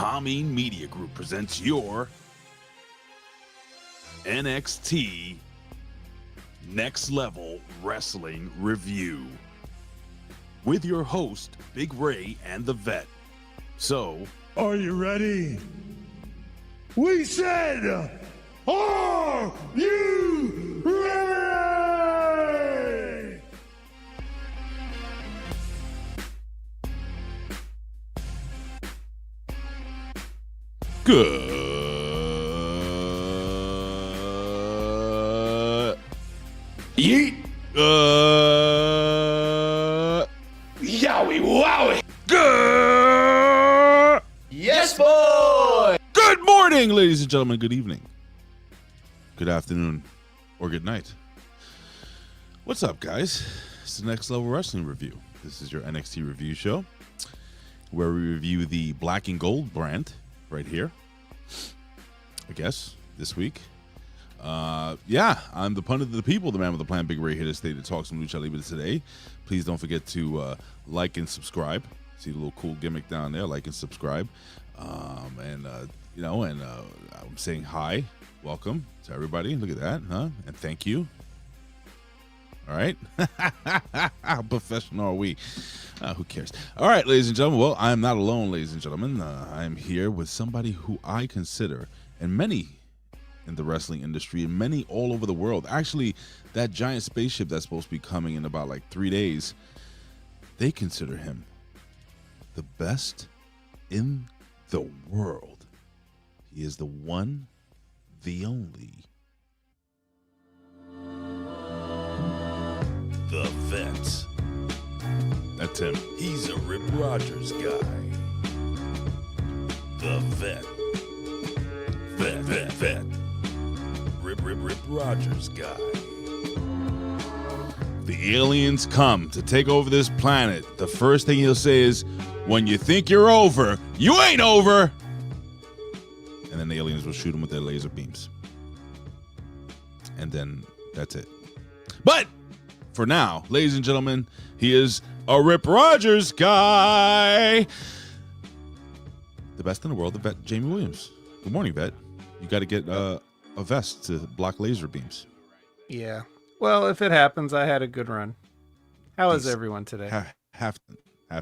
Hameen Media Group presents your NXT Next Level Wrestling Review with your host, Big Ray and the Vet. So, are you ready? We said, are you ready? Good yeet. Yowie wowie. Good. Yes, boy. Good morning, ladies and gentlemen. Good evening. Good afternoon, or good night. What's up, guys? It's the Next Level Wrestling Review. This is your NXT review show, where we review the black and gold brand right here. I guess this week. Yeah, I'm the pundit of the people, the man with the plan, Big Ray, here to stay to talk some lucha libre today. Please don't forget to like and subscribe. See the little cool gimmick down there, like and subscribe. I'm saying hi, welcome to everybody. Look at that, huh? And thank you. All right. How professional are we? Who cares? All right, ladies and gentlemen. Well, I'm not alone, ladies and gentlemen. I'm here with somebody who I consider, and many in the wrestling industry, and many all over the world. Actually, that giant spaceship that's supposed to be coming in about like 3 days, they consider him the best in the world. He is the one, the only, the Vet. That's him. He's a Rip Rogers guy. The Vet. Vet. Rip Rogers guy. The aliens come to take over this planet. The first thing he'll say is, when you think you're over, you ain't over. And then the aliens will shoot him with their laser beams. And then that's it. But for now, ladies and gentlemen, he is a Rip Rogers guy. The best in the world, the Vet, Jamie Williams. Good morning, Vet. You got to get a vest to block laser beams. Yeah. Well, if it happens, I had a good run. How is everyone today? Half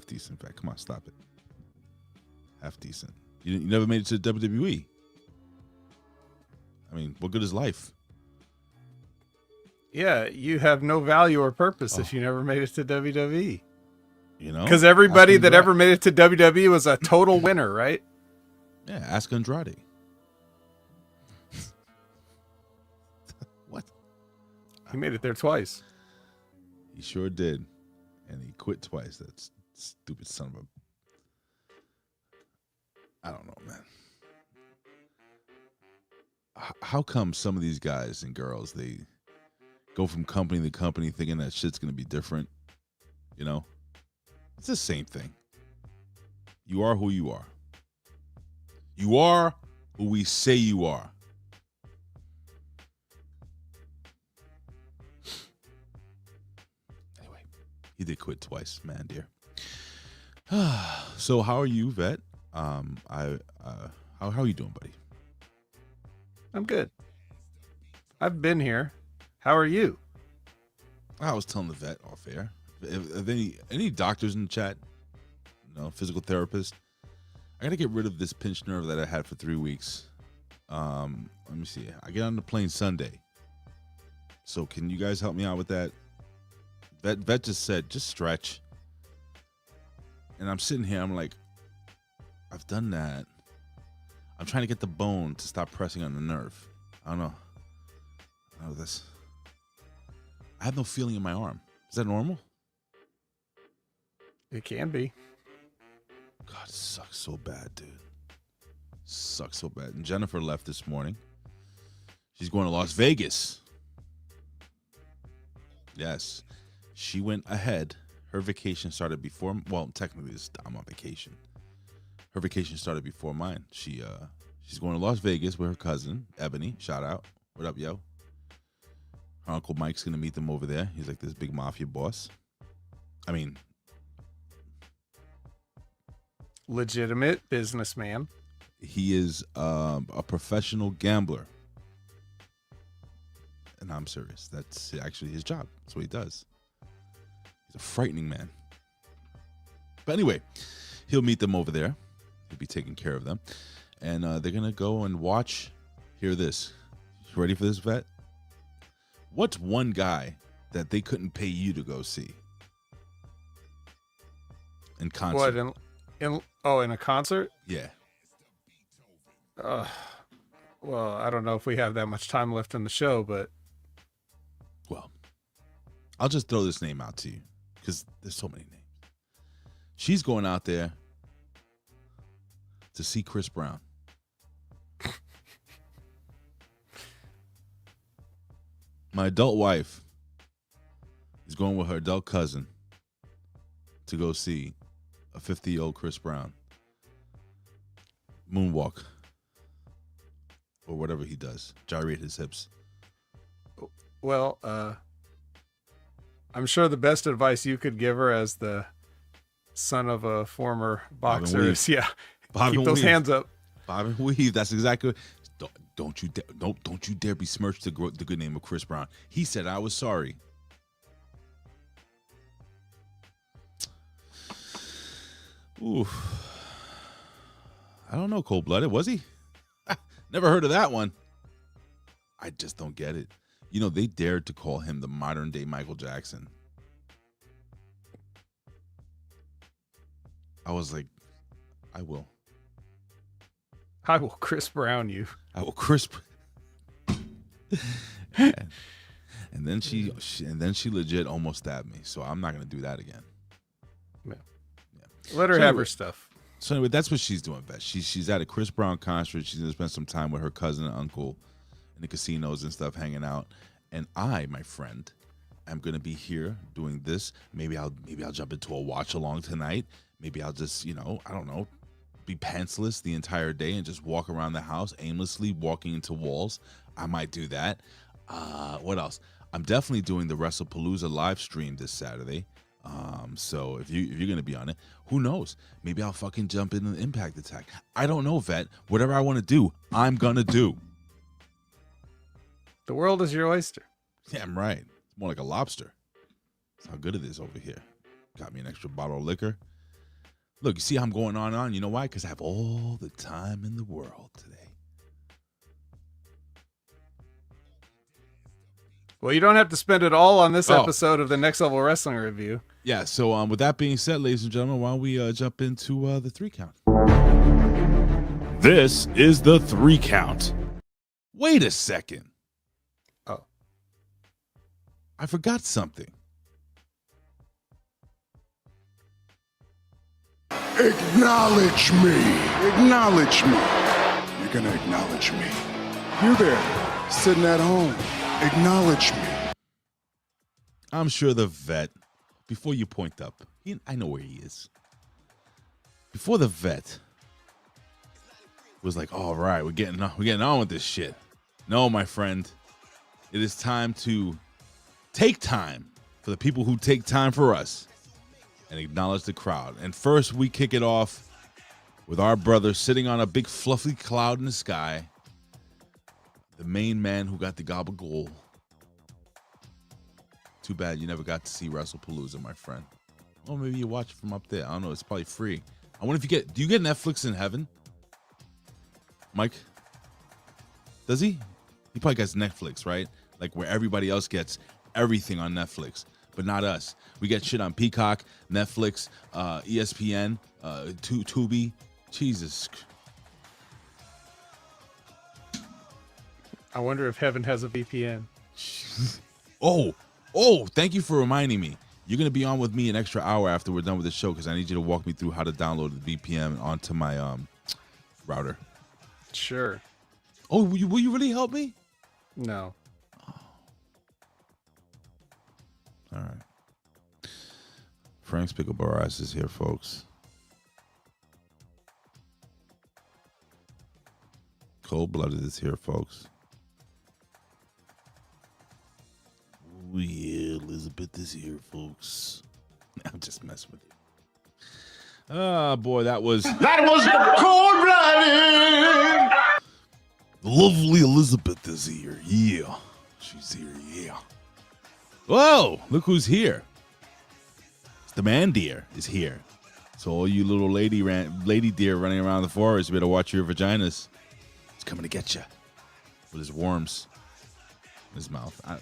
decent, Vet. Come on, stop it. Half decent. You never made it to the WWE. I mean, what good is life? Yeah, you have no value or purpose if you never made it to WWE. You know? Because everybody that ever made it to WWE was a total winner, right? Yeah, ask Andrade. What? He made it there twice. He sure did. And he quit twice. That stupid son of a... I don't know, man. How come some of these guys and girls, they go from company to company thinking that shit's going to be different? You know? It's the same thing. You are who you are. You are who we say you are. Anyway, he did quit twice, man, dear. So how are you, Vet? How are you doing, buddy? I'm good. I've been here. How are you? I was telling the Vet off air. If any doctors in the chat, physical therapist, I gotta get rid of this pinched nerve that I had for 3 weeks. Let me see. I get on the plane Sunday. So can you guys help me out with that? Vet just said, just stretch. And I'm sitting here, I'm like, I've done that. I'm trying to get the bone to stop pressing on the nerve. I don't know this. I have no feeling in my arm. Is that normal? It can be. God, it sucks so bad, dude. Sucks so bad. And Jennifer left this morning. She's going to Las Vegas. Yes. She went ahead. Her vacation started before, well, technically I'm on vacation. Her vacation started before mine. She's going to Las Vegas with her cousin, Ebony. Shout out. What up, yo? Her Uncle Mike's going to meet them over there. He's like this big mafia boss. I mean, legitimate businessman. He is a professional gambler. And I'm serious. That's actually his job. That's what he does. He's a frightening man. But anyway, he'll meet them over there. He'll be taking care of them. And they're going to go and watch. Hear this. You ready for this, Vet? What's one guy that they couldn't pay you to go see? In concert. What, in a concert? Yeah. Well, I don't know if we have that much time left in the show, but... Well, I'll just throw this name out to you because there's so many names. She's going out there to see Chris Brown. My adult wife is going with her adult cousin to go see a 50-year-old Chris Brown moonwalk or whatever he does, gyrate his hips. Well, I'm sure the best advice you could give her as the son of a former boxer is, keep those hands up. Bob and weave. That's exactly. Don't you dare besmirch the good name of Chris Brown. He said I was sorry. Ooh, I don't know. Cold-blooded, was he? Never heard of that one. I just don't get it. You know, they dared to call him the modern-day Michael Jackson. I was like, I will. I will Chris Brown you. I will Chris. and then she legit almost stabbed me. So I'm not gonna do that again. Yeah. Let her have her stuff. So anyway, that's what she's doing, Beth. She's at a Chris Brown concert. She's gonna spend some time with her cousin and uncle in the casinos and stuff, hanging out. And I, my friend, am gonna be here doing this. Maybe I'll jump into a watch along tonight. Maybe I'll just, I don't know, be pantsless the entire day and just walk around the house aimlessly, walking into walls. I might do that. What else? I'm definitely doing the WrestlePalooza live stream this Saturday. So if you're gonna be on it, who knows? Maybe I'll fucking jump in an Impact Attack. I don't know, Vet. Whatever I want to do, I'm gonna do. The world is your oyster. Yeah, I'm right. It's more like a lobster. That's how good it is over here. Got me an extra bottle of liquor. Look, you see how I'm going on? You know why? Because I have all the time in the world today. Well, you don't have to spend it all on this episode of the Next Level Wrestling Review. Yeah, so with that being said, ladies and gentlemen, why don't we jump into the 3 count? This is the 3 count. Wait a second. Oh. I forgot something. Acknowledge me. Acknowledge me. You're gonna acknowledge me. You there, sitting at home. Acknowledge me. I'm sure the Vet, before you point up, I know where he is. Before the Vet was like, all right, we're getting on with this shit. No, my friend, it is time to take time for the people who take time for us and acknowledge the crowd. And first, we kick it off with our brother sitting on a big fluffy cloud in the sky, the main man who got the gabagool. Too bad you never got to see WrestlePalooza, my friend. Or maybe you watch it from up there. I don't know. It's probably free. I wonder if do you get Netflix in heaven? Mike? Does he? He probably gets Netflix, right? Like where everybody else gets everything on Netflix, but not us. We get shit on Peacock, Netflix, ESPN, Tubi. Jesus. I wonder if heaven has a VPN. Oh, thank you for reminding me. You're going to be on with me an extra hour after we're done with the show because I need you to walk me through how to download the VPN onto my router. Sure. Oh, will you really help me? No. Oh. All right. Frank's Pickle Barras is here, folks. Cold-blooded is here, folks. Oh, yeah, Elizabeth is here, folks. I'm just messing with you. Oh, boy, that was cold-blooded. lovely Elizabeth is here. Yeah. She's here, yeah. Whoa, look who's here. It's the man deer is here. So all you little lady deer running around the forest, you better watch your vaginas. He's coming to get you with his worms in his mouth. I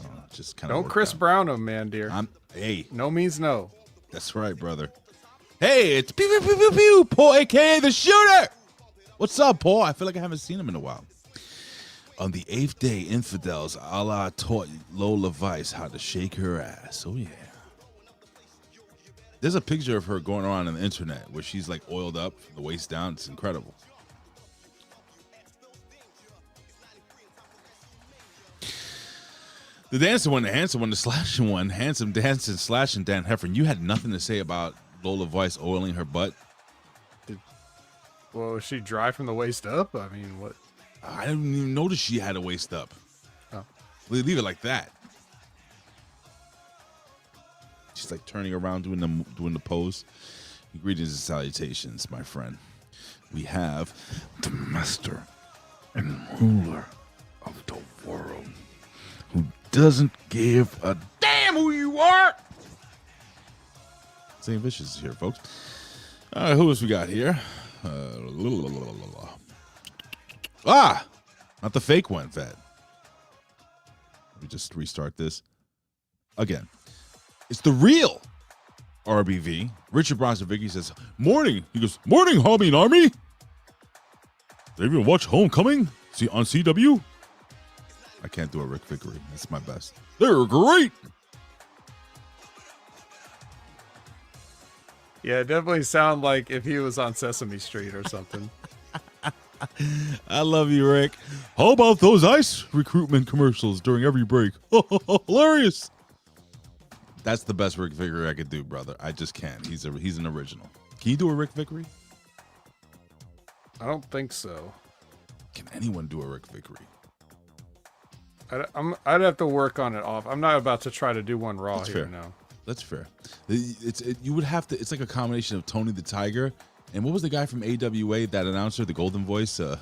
don't know, just kind of. Don't Chris Brown him, man, dear. Hey, no means no. That's right, brother. Hey, it's pew pew pew pew pew, Paul, aka the Shooter. What's up, Paul? I feel like I haven't seen him in a while. On the 8th day, infidels, Allah taught Lola Vice how to shake her ass. Oh yeah. There's a picture of her going around on the internet where she's like oiled up from the waist down. It's incredible. The dancing one, the handsome one, the slashing one, handsome dancing, slashing Dan Heffron. You had nothing to say about Lola Vice oiling her butt? Well, is she dry from the waist up? I mean, what? I didn't even notice she had a waist up. Oh. Leave it like that. She's like turning around doing the pose. Greetings and salutations, my friend. We have the master and ruler of the world who doesn't give a damn who you are. St. Vicious is here, folks. All right, who else we got here? Not the fake one, Fat. Let me just restart this again. It's the real RBV. Richard Bronson Vicky says, morning. He goes, morning, Hobby and Army. Did anyone watch Homecoming? See on CW? I can't do a Rick Vickery. That's my best. They're great. Yeah, it definitely sound like if he was on Sesame Street or something. I love you, Rick. How about those ICE recruitment commercials during every break? Hilarious. That's the best Rick Vickery I could do, brother. I just can't. He's an original. Can you do a Rick Vickery? I don't think so. Can anyone do a Rick Vickery? I'd have to work on it off. I'm not about to try to do one raw That's here fair. now. That's fair. You would have to. It's like a combination of Tony the Tiger and what was the guy from AWA, that announcer, the golden voice, the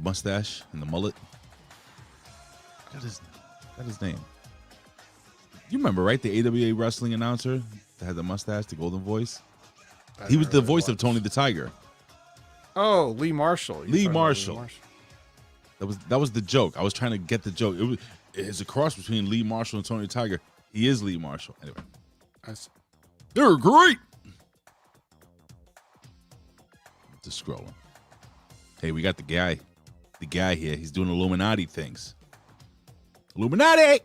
mustache and the mullet. What is his name? You remember, right? The AWA wrestling announcer that had the mustache, the golden voice. He was the voice of Tony the Tiger. Oh, Lee Marshall. Lee Marshall. That was the joke. I was trying to get the joke. It's a cross between Lee Marshall and Tony the Tiger. He is Lee Marshall. Anyway, they're great. Just scrolling. Hey, we got the guy here. He's doing Illuminati things. Illuminati.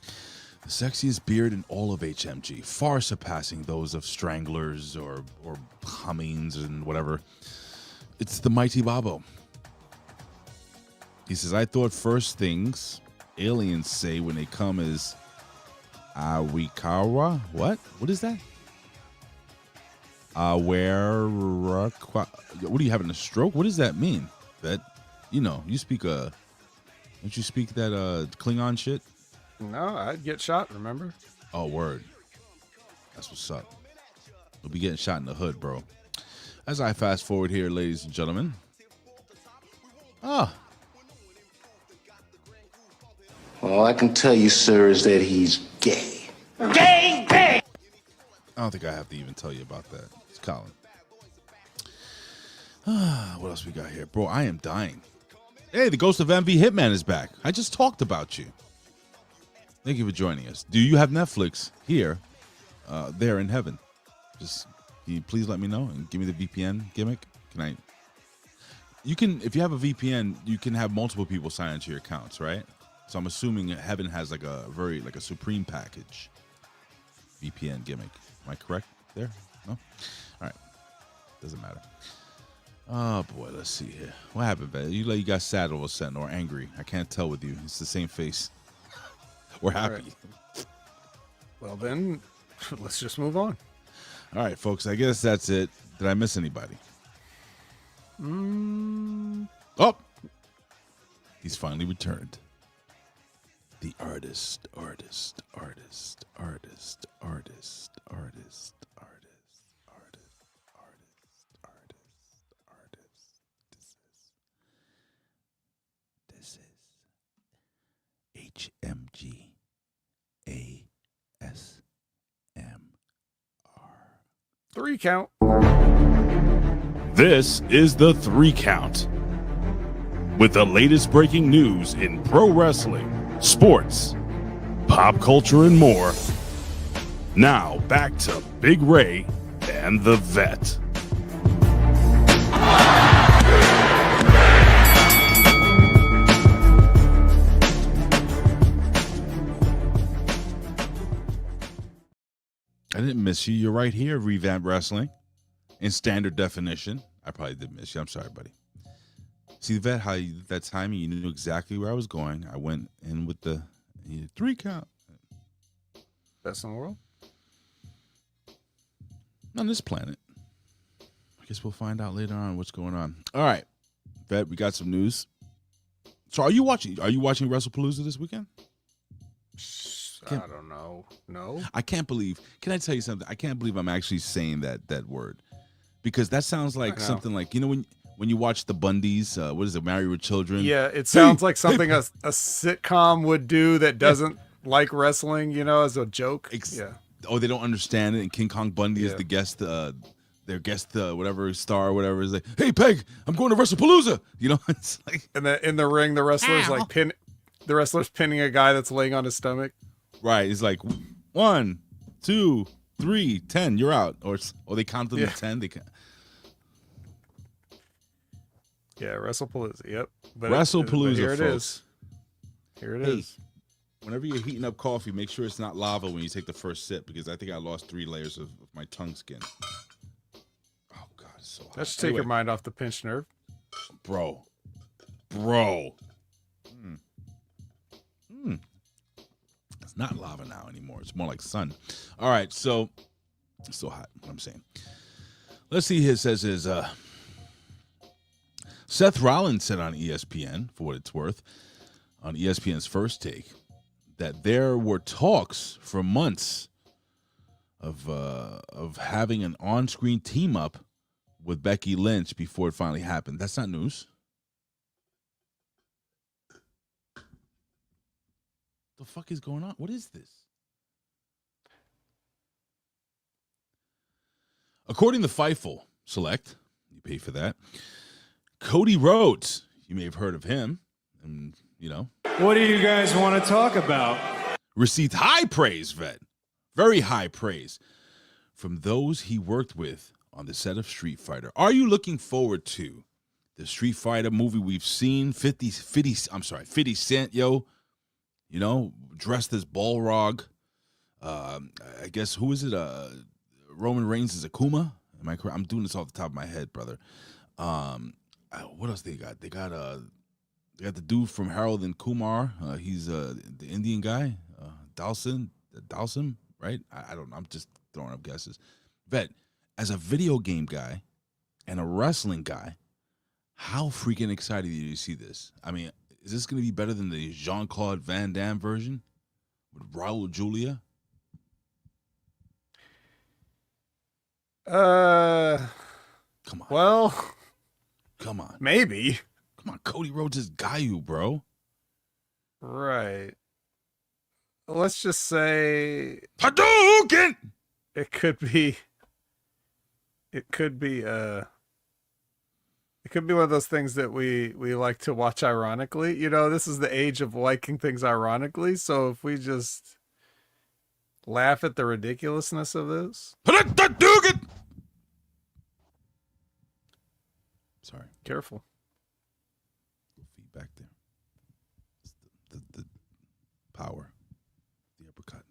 The sexiest beard in all of HMG, far surpassing those of Stranglers or Hummings and whatever. It's the mighty Babo. He says, I thought first things aliens say when they come is Awikawa. What? What is that? What are you having a stroke? What does that mean? That, you speak don't you speak that Klingon shit? No, I'd get shot, remember? Oh, word. That's what's up. We'll be getting shot in the hood, bro. As I fast forward here, ladies and gentlemen. All I can tell you, sir, is that he's gay. Gay, gay. I don't think I have to even tell you about that. It's Colin. What else we got here? Bro, I am dying. Hey, the ghost of MV Hitman is back. I just talked about you. Thank you for joining us. Do you have Netflix here, there in heaven? Just, can you please let me know and give me the VPN gimmick? You can, if you have a VPN, you can have multiple people sign into your accounts, right? So I'm assuming heaven has like a supreme package VPN gimmick. Am I correct there? No? All right. Doesn't matter. Oh boy, let's see here. What happened, man? You got sad all of a sudden or angry. I can't tell with you. It's the same face. We're happy. Right. Well then, let's just move on. All right, folks. I guess that's it. Did I miss anybody? Oh, he's finally returned. The artist, artist, artist, artist, artist, artist, artist, artist, artist, artist, artist. This is HMG ASMR. 3 count. This is the 3 count. With the latest breaking news in pro wrestling, sports, pop culture, and more. Now back to Big Ray and the Vet. I didn't miss you. You're right here, Revamp Wrestling, in standard definition. I probably did miss you. I'm sorry, buddy. See, Vet, how that timing, you knew exactly where I was going. I went in with the 3 count. Best in the world? On this planet. I guess we'll find out later on what's going on. All right, Vet, we got some news. So are you watching WrestlePalooza this weekend? I don't know. No. I can't believe. Can I tell you something? I can't believe I'm actually saying that word, because that sounds like something like, you know, when you watch the Bundys, what is it, Married with Children? Yeah, it sounds like something a sitcom would do that doesn't like wrestling, you know, as a joke. Yeah. Oh, they don't understand it. And King Kong Bundy is the guest, their guest, whatever star, or whatever, is like, hey, Peg, I'm going to WrestlePalooza. You know, it's like. And in the ring, the wrestler's pinning a guy that's laying on his stomach. Right. It's like 1, 2, 3, 10, you're out. Or they count them to 10. They can. Yeah, WrestlePalooza. Yep. WrestlePalooza, here it folks. is. Here it is. Whenever you're heating up coffee, make sure it's not lava when you take the first sip, because I think I lost 3 layers of my tongue skin. Oh, God, it's so hot. That should take your mind off the pinched nerve. Bro. It's not lava now anymore. It's more like sun. All right, so it's still hot, what I'm saying. Let's see here. It says Seth Rollins said on ESPN, for what it's worth, on ESPN's First Take, that there were talks for months of having an on-screen team-up with Becky Lynch before it finally happened. That's not news. The fuck is going on? What is this? According to Fightful Select, you pay for that, Cody Rhodes, you may have heard of him, and you know. What do you guys want to talk about? Received high praise, Vet. Very high praise from those he worked with on the set of Street Fighter. Are you looking forward to the Street Fighter movie we've seen? 50 Cent, yo. You know, dressed as Balrog. I guess, who is it? Roman Reigns is Akuma. Am I correct? I'm doing this off the top of my head, brother. What else they got? They got the dude from Harold and Kumar. He's the Indian guy, Dawson, right? I don't know. I'm just throwing up guesses. Vet, as a video game guy and a wrestling guy, how freaking excited do you see this? I mean, is this going to be better than the Jean-Claude Van Damme version with Raul Julia? Come on. Well, come on. Maybe. Come on, Cody Rhodes is Gayu, bro. Right. Let's just say Hadouken! It could be one of those things that we like to watch ironically. You know, this is the age of liking things ironically. So if we just laugh at the ridiculousness of this. Sorry. Careful. Feedback there. It's the power. The uppercut.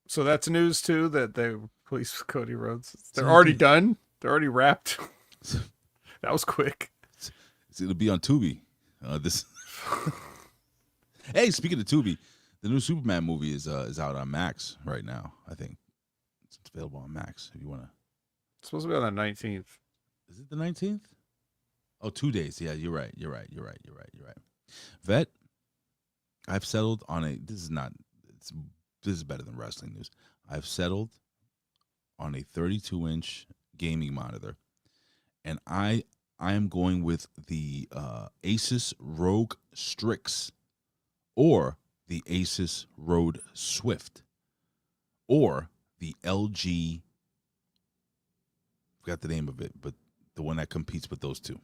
So that's news too, that they released Cody Rhodes. They're already done. They're already wrapped. That was quick. It'll be on Tubi. Hey, speaking of Tubi, the new Superman movie is out on Max right now. I think it's available on Max if you want to. It's supposed to be on the 19th. Is it the 19th? Oh, 2 days. Yeah, you're right. Vet, I've settled on this is better than wrestling news. I've settled on a 32-inch gaming monitor, and I am going with the Asus ROG Strix or the Asus Road Swift or the LG, forgot the name of it, but the one that competes with those two.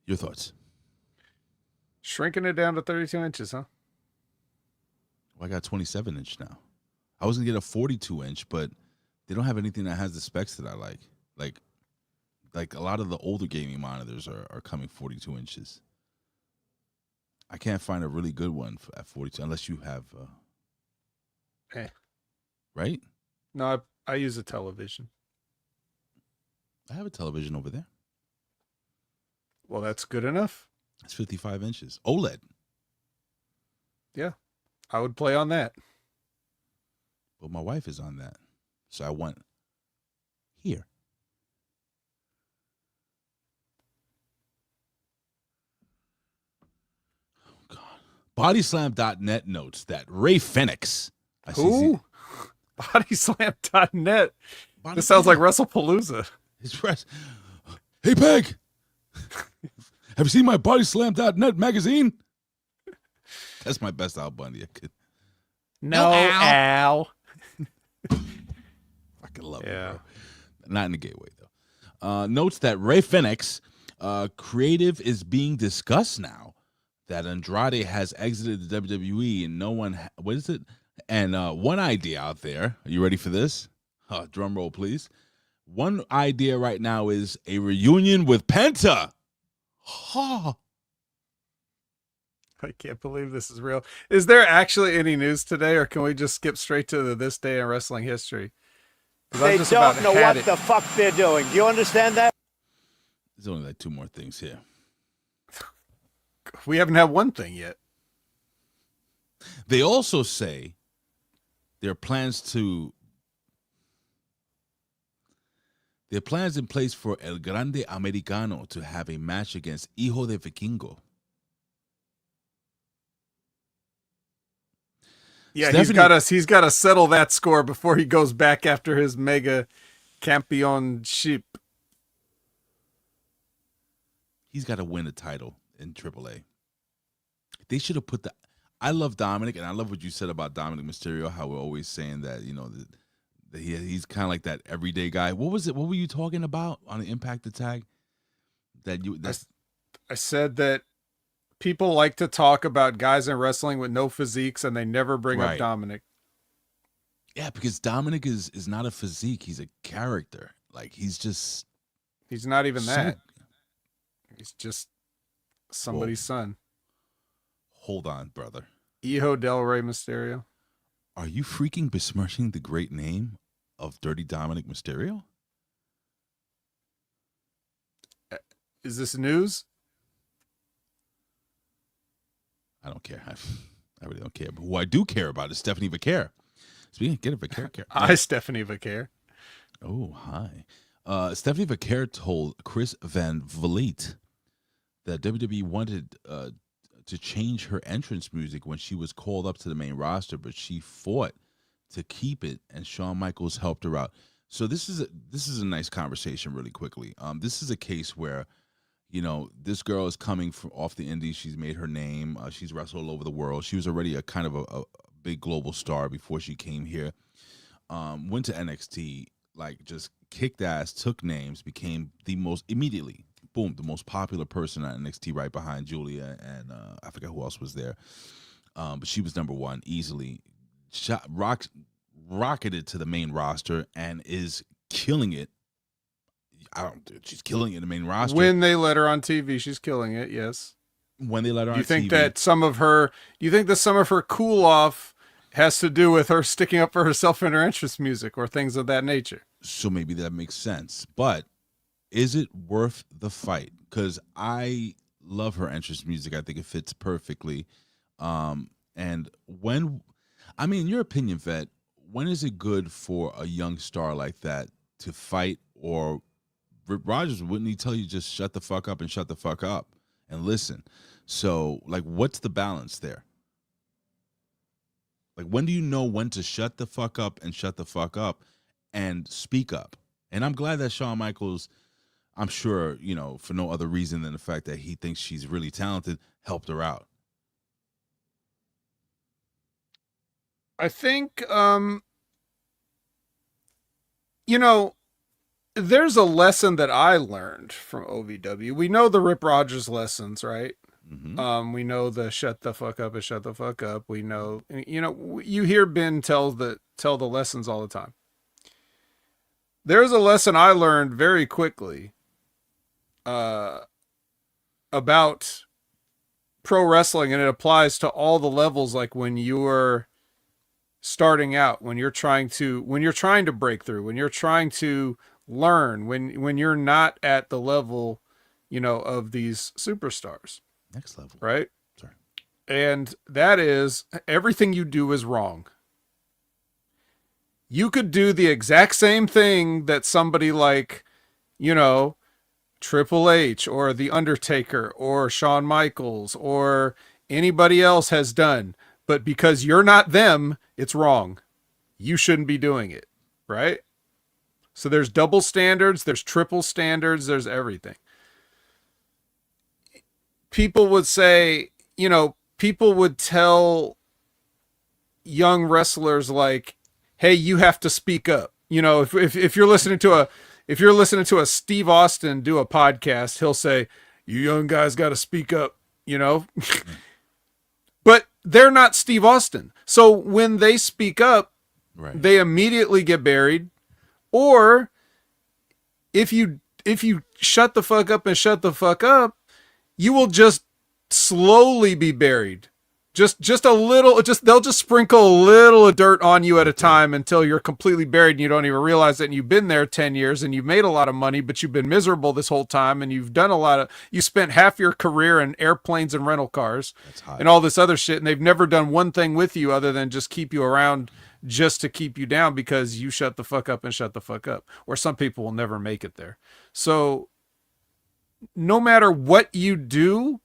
Your thoughts? Shrinking it down to 32 inches, huh? Well, I got 27-inch now. I was going to get a 42-inch, but they don't have anything that has the specs that I like. Like a lot of the older gaming monitors are coming 42 inches. I can't find a really good one at 42 unless you have right? No, I use a television. I have a television over there. Well, that's good enough. It's 55 inches. OLED. Yeah, I would play on that. But my wife is on that. So I want here. Oh, God. Bodyslam.net notes that Ray Fenix. Who? Bodyslam.net. This sounds like WrestlePalooza. Hey, Peg. Have you seen my Bodyslam.net magazine? That's my best Al Bundy I could. No, Al. Fucking love it, bro. Not in a gay way, though. Notes that Ray Fenix creative is being discussed now that Andrade has exited the WWE and no one, what is it? And one idea out there, are you ready for this? Drum roll, please. One idea right now is a reunion with Penta. I can't believe this is real. Is there actually any news today, or can we just skip straight to this day in wrestling history? They don't know what the fuck they're doing. Do you understand that? There's only like two more things here. We haven't had one thing yet. They also say there are plans in place for El Grande Americano to have a match against Hijo de Vikingo. Yeah, Stephanie, he's got to settle that score before he goes back after his mega championship. He's got to win a title in AAA. They should have put I love Dominic, and I love what you said about Dominic Mysterio, how we're always saying that, you know, that he's kind of like that everyday guy. What was it? What were you talking about on the Impact Attack? I said that people like to talk about guys in wrestling with no physiques, and they never bring up Dominic. Yeah, because Dominic is not a physique. He's a character. Like, he's not even that. He's just somebody's son. Hold on, brother. Hijo del Rey Mysterio. Are you freaking besmirching the great name of Dirty Dominic Mysterio? Is this news? I don't care. I really don't care. But who I do care about is Stephanie Vaquer. Speaking of, get a Vaquer. Hi, Stephanie Vaquer. Oh, hi. Stephanie Vaquer told Chris Van Vliet that WWE wanted to change her entrance music when she was called up to the main roster, but she fought to keep it, and Shawn Michaels helped her out. So this is a nice conversation really quickly. This is a case where, you know, this girl is coming from off the indies. She's made her name. She's wrestled all over the world. She was already a kind of a big global star before she came here. Went to NXT, like just kicked ass, took names, became the most popular person at NXT right behind Julia, and I forgot who else was there. But she was number one easily. Rocketed to the main roster and is killing it. She's killing it in the main roster. When they let her on TV, she's killing it. Yes. When they let her on TV. You think that some of her cool off has to do with her sticking up for herself in her entrance music or things of that nature? So maybe that makes sense. But is it worth the fight? Because I love her entrance music. I think it fits perfectly. And in your opinion, Vet, when is it good for a young star like that to fight? Or Rogers, wouldn't he tell you just shut the fuck up and shut the fuck up and listen. So, like, what's the balance there? Like, when do you know when to shut the fuck up and shut the fuck up and speak up? And I'm glad that Shawn Michaels, I'm sure, you know, for no other reason than the fact that he thinks she's really talented, helped her out. I think, you know, there's a lesson that I learned from OVW. We know the Rip Rogers lessons, right? Mm-hmm. We know the shut the fuck up and shut the fuck up. We know, you know, you hear Ben tell the lessons all the time. There's a lesson I learned very quickly about pro wrestling, and it applies to all the levels. Like when you're starting out, when you're trying to break through, when you're trying to learn, when you're not at the level, you know, of these superstars. Next level. Right? Sorry. And that is, everything you do is wrong. You could do the exact same thing that somebody like, you know, Triple H or The Undertaker or Shawn Michaels or anybody else has done. But because you're not them, it's wrong. You shouldn't be doing it. Right? So there's double standards, there's triple standards, there's everything. People would say, you know, people would tell young wrestlers like, hey, you have to speak up. You know, if you're listening to a Steve Austin do a podcast, he'll say, you young guys got to speak up, you know, but they're not Steve Austin. So when they speak up, right, they immediately get buried. Or if you shut the fuck up and shut the fuck up, you will just slowly be buried. Just a little, they'll just sprinkle a little of dirt on you at a time until you're completely buried and you don't even realize it. And you've been there 10 years and you've made a lot of money, but you've been miserable this whole time. And you've done you spent half your career in airplanes and rental cars and all this other shit. And they've never done one thing with you other than just keep you around just to keep you down because you shut the fuck up and shut the fuck up. Or some people will never make it there. So no matter what you do,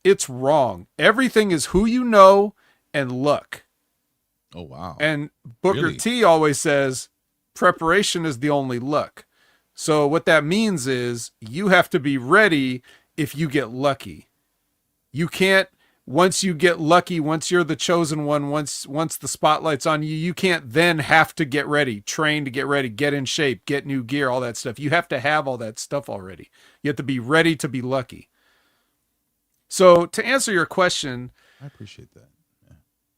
it's wrong. Everything is who you know and luck. Oh, wow. And Booker Really? T always says preparation is the only luck. So what that means is you have to be ready if you get lucky. You can't, once you get lucky, once you're the chosen one, once the spotlight's on you, you can't then have to get ready, train to get ready, get in shape, get new gear, all that stuff. You have to have all that stuff already. You have to be ready to be lucky. So to answer your question, I appreciate that. Yeah.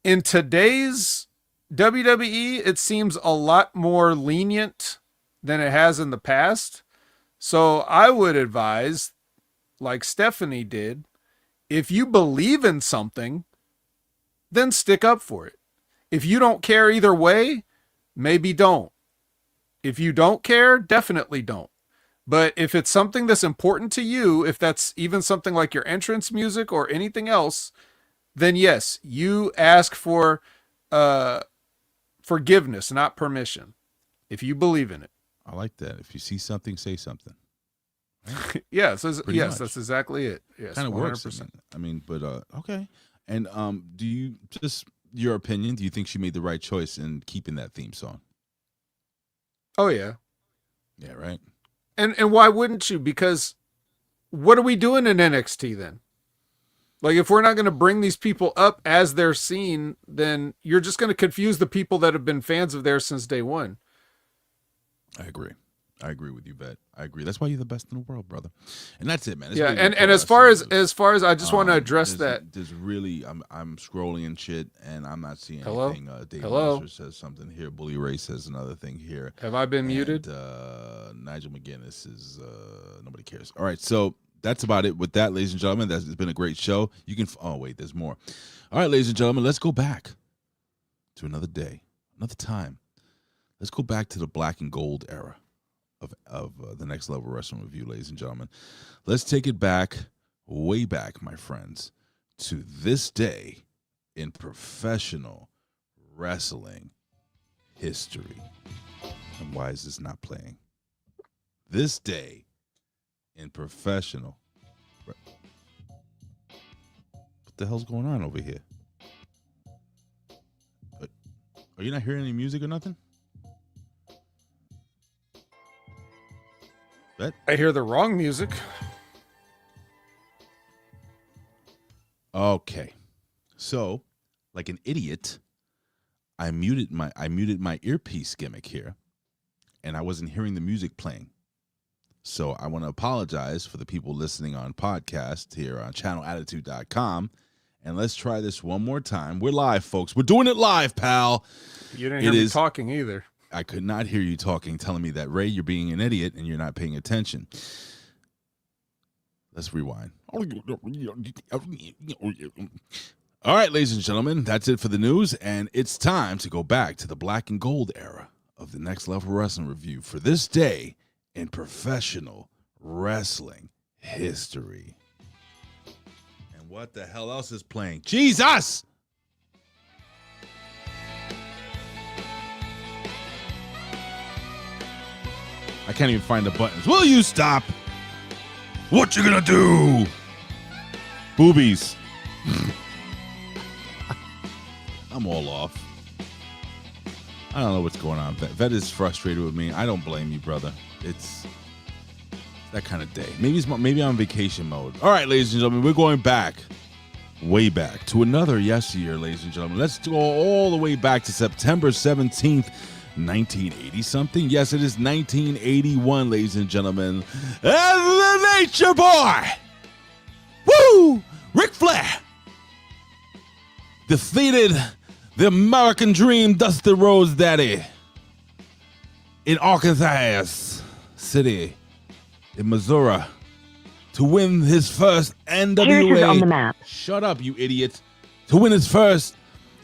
In today's WWE, it seems a lot more lenient than it has in the past. So I would advise, like Stephanie did, if you believe in something, then stick up for it. If you don't care either way, maybe don't. If you don't care, definitely don't. But if it's something that's important to you, if that's even something like your entrance music or anything else, then yes, you ask for forgiveness, not permission, if you believe in it. I like that. If you see something, say something. Right? Yes, Pretty much. that's exactly it. Yes, Kind of 100%. works. I mean, but okay. And do you, just your opinion, do you think she made the right choice in keeping that theme song? Oh yeah. Yeah, right. And why wouldn't you? Because what are we doing in NXT then? Like, if we're not going to bring these people up as they're seen, then you're just going to confuse the people that have been fans of theirs since day one. I agree. I agree with you, Bet. I agree. That's why you're the best in the world, brother. And that's it, man. It's Yeah, really and cool as far as wrestling. I just want to address that. There's really, I'm scrolling and shit, and I'm not seeing Hello? anything. Dave Hello? Monster says something here. Bully Ray says another thing here. Have I been muted? Nigel McGuinness is nobody cares. All right, so that's about it with that, ladies and gentlemen. It's been a great show. You can. Oh wait, there's more. All right, ladies and gentlemen, let's go back to another day, another time. Let's go back to the black and gold era of the Next Level Wrestling Review, ladies and gentlemen. Let's take it back, way back, my friends, to this day in professional wrestling history. And why is this not playing? This day in professional. the hell's going on over here? Are you not hearing any music or nothing? That? I hear the wrong music. Okay. So, like an idiot, I muted my earpiece gimmick here, and I wasn't hearing the music playing. So I want to apologize for the people listening on podcast here on channelattitude.com. And let's try this one more time. We're live, folks. We're doing it live, pal. You didn't hear me talking either. I could not hear you talking, telling me that, Ray, you're being an idiot and you're not paying attention. Let's rewind. All right, ladies and gentlemen, that's it for the news, and it's time to go back to the black and gold era of the Next Level Wrestling Review for this day in professional wrestling history. And what the hell else is playing? Jesus! I can't even find the buttons. Will you stop? What you gonna do? Boobies. I'm all off. I don't know what's going on. Vet is frustrated with me. I don't blame you, brother. It's that kind of day. Maybe I'm on vacation mode. All right, ladies and gentlemen, we're going back, way back to another year, ladies and gentlemen. Let's go all the way back to September 17th, 1980 something. Yes, it is 1981, ladies and gentlemen. And the Nature Boy, woo, Ric Flair, defeated the American Dream, Dusty Rhodes Daddy, in Arkansas City, in Missouri, to win his first NWA. On the map. Shut up, you idiot! To win his first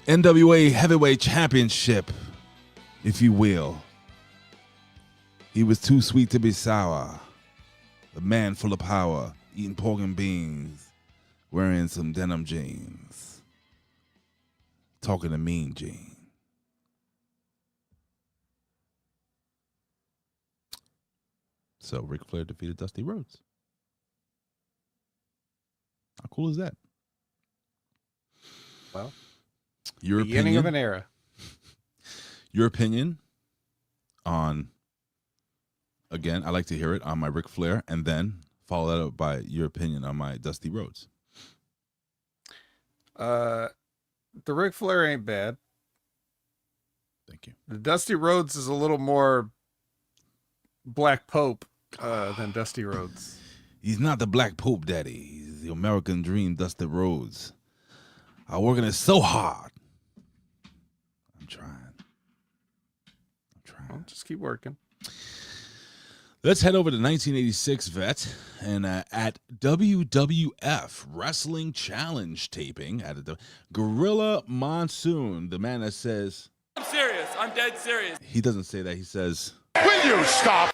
NWA Heavyweight Championship, if you will. He was too sweet to be sour. The man full of power, eating pork and beans, wearing some denim jeans, talking to Mean Gene. So Ric Flair defeated Dusty Rhodes. How cool is that? Well, your beginning opinion, of an era. Your opinion on, again, I like to hear it on my Ric Flair, and then follow that up by your opinion on my Dusty Rhodes. The Ric Flair ain't bad. Thank you. The Dusty Rhodes is a little more Black Pope than Dusty Rhodes. He's not the Black Pope, Daddy. He's the American Dream, Dusty Rhodes. I'm working it so hard. I'm trying. Well, just keep working. Let's head over to 1986, Vet, and at WWF Wrestling Challenge taping at the Gorilla Monsoon, the man that says, I'm serious. I'm dead serious. He doesn't say that. He says, Will you stop?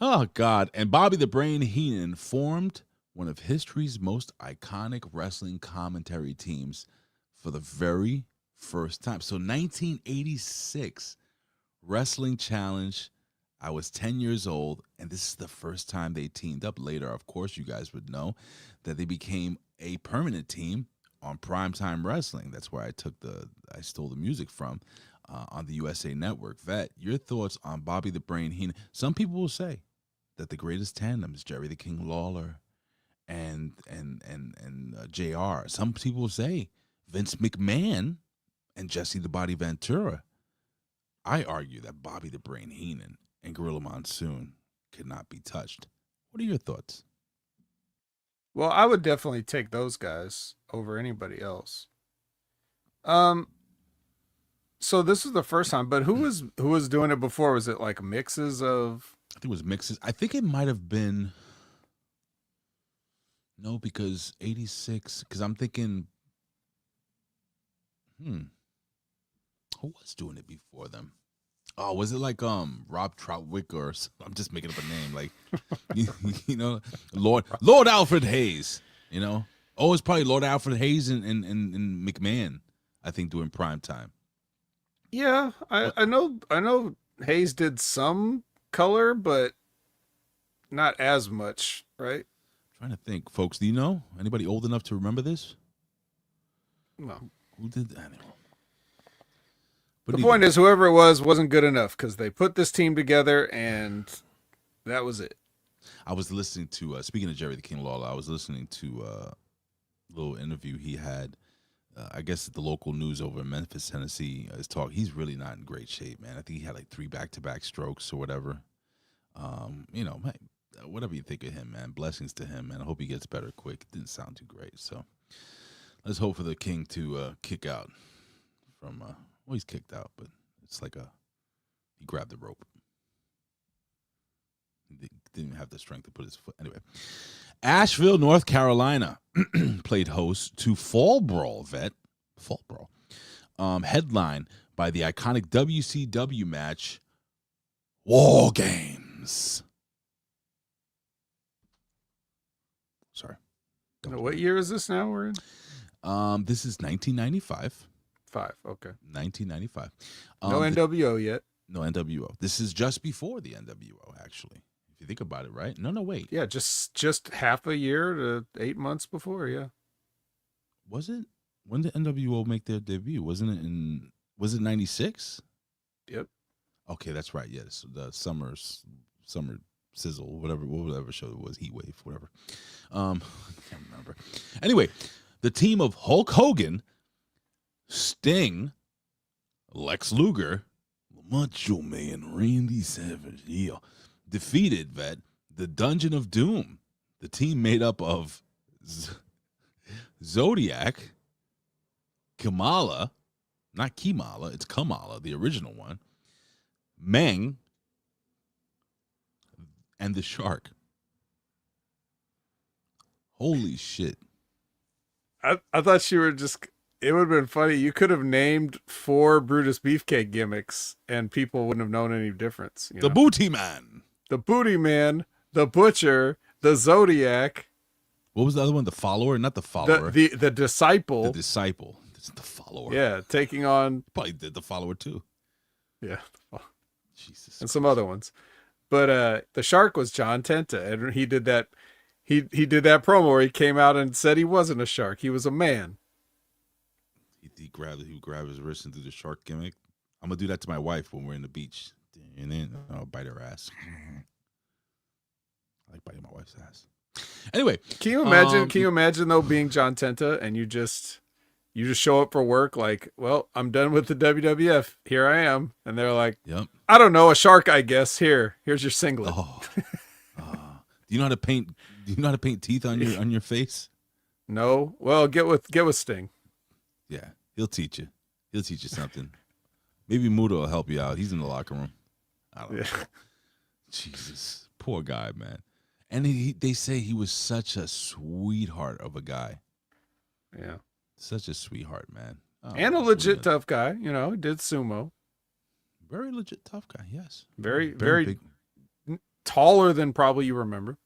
oh, God. And Bobby the Brain Heenan formed one of history's most iconic wrestling commentary teams for the very first time. So 1986 Wrestling Challenge. I was 10 years old, and this is the first time they teamed up. Later, of course, you guys would know that they became a permanent team on Primetime Wrestling. That's where I stole the music from on the USA Network. Vet, your thoughts on Bobby the Brain Heenan? Some people will say that the greatest tandem is Jerry the King Lawler and JR. Some people will say Vince McMahon and Jesse the Body Ventura. I argue that Bobby the Brain Heenan and Gorilla Monsoon could not be touched. What are your thoughts? Well, I would definitely take those guys over anybody else. So this was the first time, but who was doing it before? Was it like mixes of? I think it was mixes. I think it might have been because 86. Because I'm thinking, who was doing it before them? Oh, was it like Rob Troutwick or I'm just making up a name, like you know, Lord Alfred Hayes, you know? Oh, it's probably Lord Alfred Hayes and McMahon, I think, doing prime time. Yeah, I know Hayes did some color, but not as much, right? I'm trying to think, folks. Do you know anybody old enough to remember this? No. Who did that? The point is, whoever it was wasn't good enough because they put this team together and that was it. I was listening to, speaking of Jerry the King Lawler, I was listening to a little interview he had, I guess at the local news over in Memphis, Tennessee. His talk, he's really not in great shape, man. I think he had like 3 back-to-back strokes or whatever. Whatever you think of him, man, blessings to him, man. I hope he gets better quick. It didn't sound too great, so let's hope for the King to kick out from, well, he's kicked out, but it's like he grabbed the rope. He didn't have the strength to put his foot. Anyway, Asheville, North Carolina played host to Fall Brawl, headlined by the iconic WCW match, War Games. Sorry. What year is this now we're in? This is 1995. 5, okay. 1995. No NWO yet. No NWO. This is just before the NWO, actually. If you think about it, right? No, wait. Yeah, just half a year to 8 months before, yeah. Was it? When did NWO make their debut? Was it 96? Yep. Okay, that's right. Yes, the summer sizzle, whatever show it was, Heat Wave, whatever. I can't remember. Anyway, the team of Hulk Hogan, Sting, Lex Luger, Macho Man Randy Savage, defeated the Dungeon of Doom. The team made up of Zodiac, Kamala, not Kimala, it's Kamala, the original one, Meng, and the Shark. Holy shit. I thought you were just... It would have been funny. You could have named 4 Brutus Beefcake gimmicks and people wouldn't have known any difference. The Booty Man. The Booty Man, the Butcher, the Zodiac. What was the other one? The Follower? Not the Follower. The Disciple. The Disciple. This is the Follower. Yeah, taking on... Probably did the Follower too. Yeah. Jesus. And some other ones. But the Shark was John Tenta, and he did that. He did that promo where he came out and said he wasn't a shark. He was a man. He grabbed his wrist and did the shark gimmick. I'm gonna do that to my wife when we're in the beach, and then I'll bite her ass. I like biting my wife's ass. Anyway, can you imagine? Can you imagine though being John Tenta and you just show up for work like, well, I'm done with the WWF. Here I am, and they're like, yep. I don't know, a shark, I guess. Here's your singlet. Oh. Do you know how to paint? Do you know how to paint teeth on your face? No. Well, get with Sting. Yeah, he'll teach you. He'll teach you something. Maybe Muda will help you out. He's in the locker room. I don't know. Jesus, poor guy, man. And they say he was such a sweetheart of a guy. Yeah, such a sweetheart, man. Oh, and a legit tough guy. He did sumo. Very legit tough guy. Yes. Very big. Taller than probably you remember.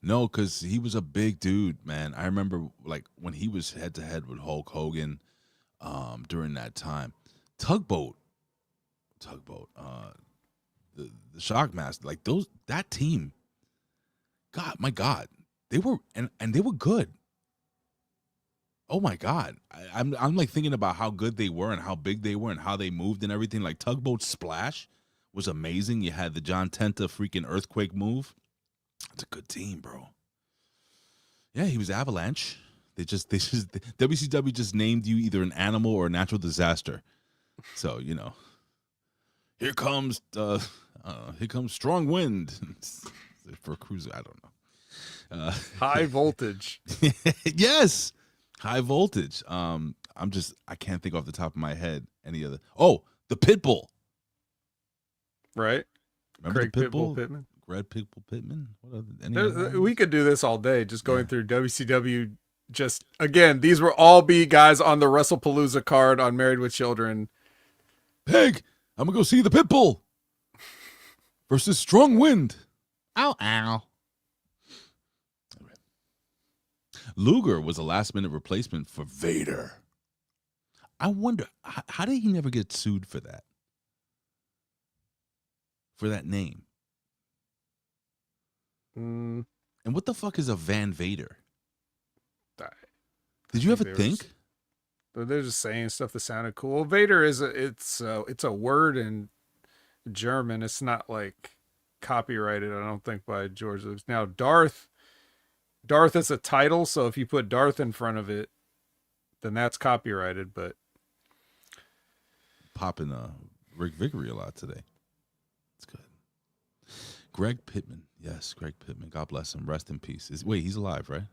No, because he was a big dude, man. I remember like when he was head to head with Hulk Hogan during that time. Tugboat, the Shockmaster, like that team. God, my God, they were and they were good. Oh my God, I'm like thinking about how good they were and how big they were and how they moved and everything. Like Tugboat Splash was amazing. You had the John Tenta freaking earthquake move. It's a good team, bro. Yeah, he was Avalanche. WCW just named you either an animal or a natural disaster. So, here comes strong wind for a cruiser. I don't know. High voltage. Yes, high voltage. I can't think off the top of my head any other. Oh, the Pitbull. Right. Remember Craig the Pitbull? Pittman. Red Pitbull Pittman. What other? We could do this all day, just going through WCW. Just again, these will all be guys on the WrestlePalooza card on Married with Children. Peg, I'm gonna go see the Pitbull versus Strong Wind. Ow, ow. Luger was a last-minute replacement for Vader. I wonder how did he never get sued for that? For that name. And what the fuck is a Van Vader? Did you ever think? But they're just saying stuff that sounded cool. Vader it's a word in German. It's not like copyrighted, I don't think, by George Lucas. Now Darth is a title, so if you put Darth in front of it, then that's copyrighted. But popping Rick Vickery a lot today. It's good. Greg Pittman. Yes, Greg Pittman. God bless him. Rest in peace. Wait, he's alive, right?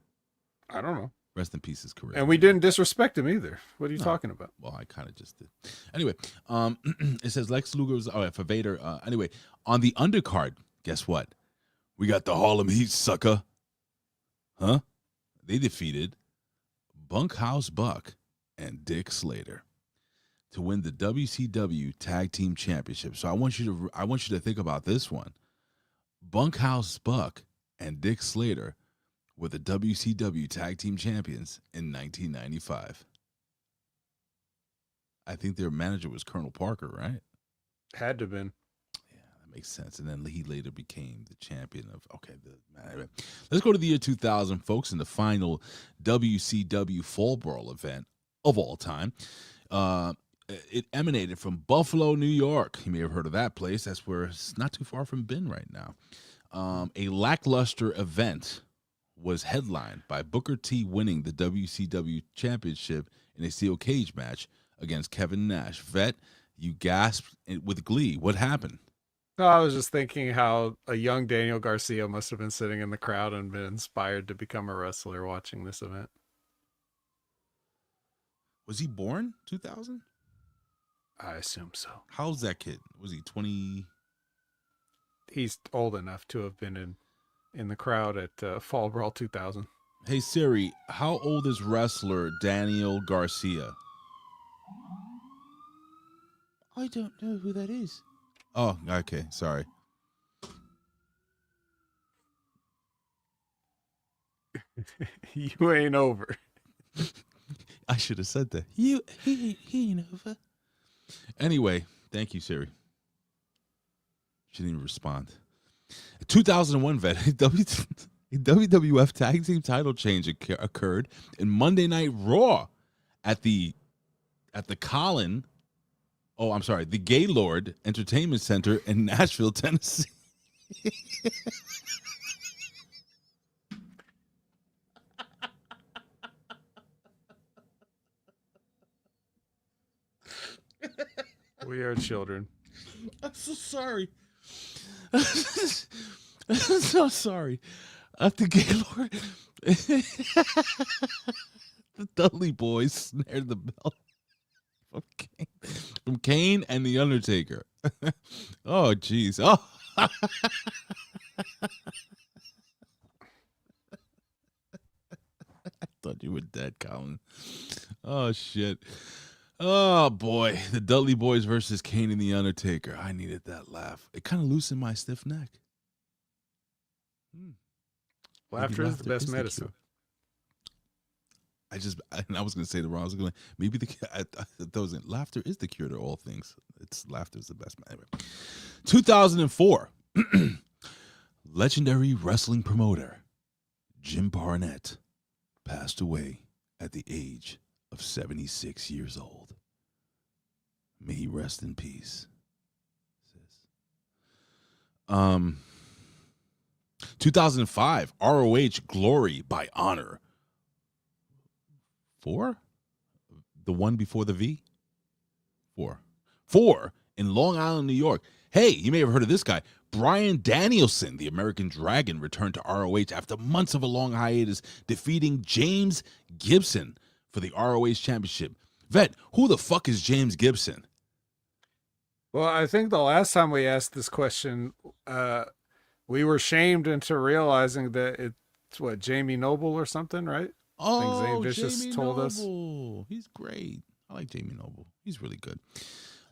I don't know. Rest in peace his career. And we didn't disrespect him either. What are you talking about? Well, I kind of just did. Anyway, it says Lex Luger's for Vader. Anyway, on the undercard, guess what? We got the Harlem Heat, sucker. Huh? They defeated Bunkhouse Buck and Dick Slater to win the WCW Tag Team Championship. So I want you to think about this one. Bunkhouse Buck and Dick Slater were the WCW Tag Team Champions in 1995. I think their manager was Colonel Parker, right? Had to have been. Yeah, that makes sense. And then he later became the champion of. Okay, let's go to the year 2000, folks, in the final WCW Fall Brawl event of all time. It emanated from Buffalo, New York. You may have heard of that place. That's where it's not too far from Ben right now. A lackluster event was headlined by Booker T winning the WCW Championship in a steel cage match against Kevin Nash. Vet, you gasped with glee. What happened? No, I was just thinking how a young Daniel Garcia must have been sitting in the crowd and been inspired to become a wrestler watching this event. Was he born 2000? I assume so. How's that kid? Was he 20? He's old enough to have been in the crowd at Fall Brawl 2000. Hey Siri, how old is wrestler Daniel Garcia? I don't know who that is. Oh, okay, sorry. You ain't over. I should have said that. He ain't over. Anyway, thank you, Siri. She didn't even respond. 2001 vet, WWF Tag Team title change occurred in Monday Night Raw at the the Gaylord Entertainment Center in Nashville, Tennessee. We are children. I'm so sorry. I'm so sorry. At the Gaylord, the Dudley Boys snared the belt from Kane and the Undertaker. Oh, jeez. Oh. I thought you were dead, Colin. Oh, shit. Oh, boy. The Dudley Boys versus Kane and the Undertaker. I needed that laugh. It kind of loosened my stiff neck. Laughter is the best medicine. I was going to say the wrong. I was going to maybe laughter is the cure to all things. Laughter is the best. Anyway, 2004, legendary wrestling promoter Jim Barnett passed away at the age of 76 years old. May he rest in peace. 2005, ROH Glory by Honor. 4? The one before the V? 4 in Long Island, New York. Hey, you may have heard of this guy. Bryan Danielson, the American Dragon, returned to ROH after months of a long hiatus, defeating James Gibson for the ROH Championship. Vet, who the fuck is James Gibson? Well, I think the last time we asked this question, we were shamed into realizing that it's Jamie Noble or something, right? Oh, Zane Vicious Jamie told Noble. He's great. I like Jamie Noble. He's really good.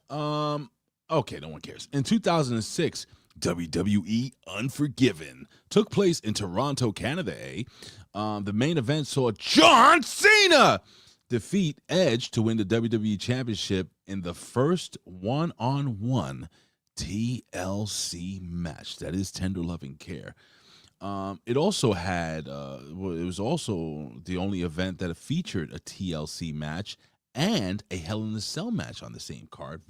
Okay, no one cares. In 2006, WWE Unforgiven took place in Toronto, Canada. The main event saw John Cena defeat Edge to win the WWE Championship in the first one-on-one TLC match. That is Tender Loving Care. It also had, it was also the only event that featured a TLC match and a Hell in a Cell match on the same card.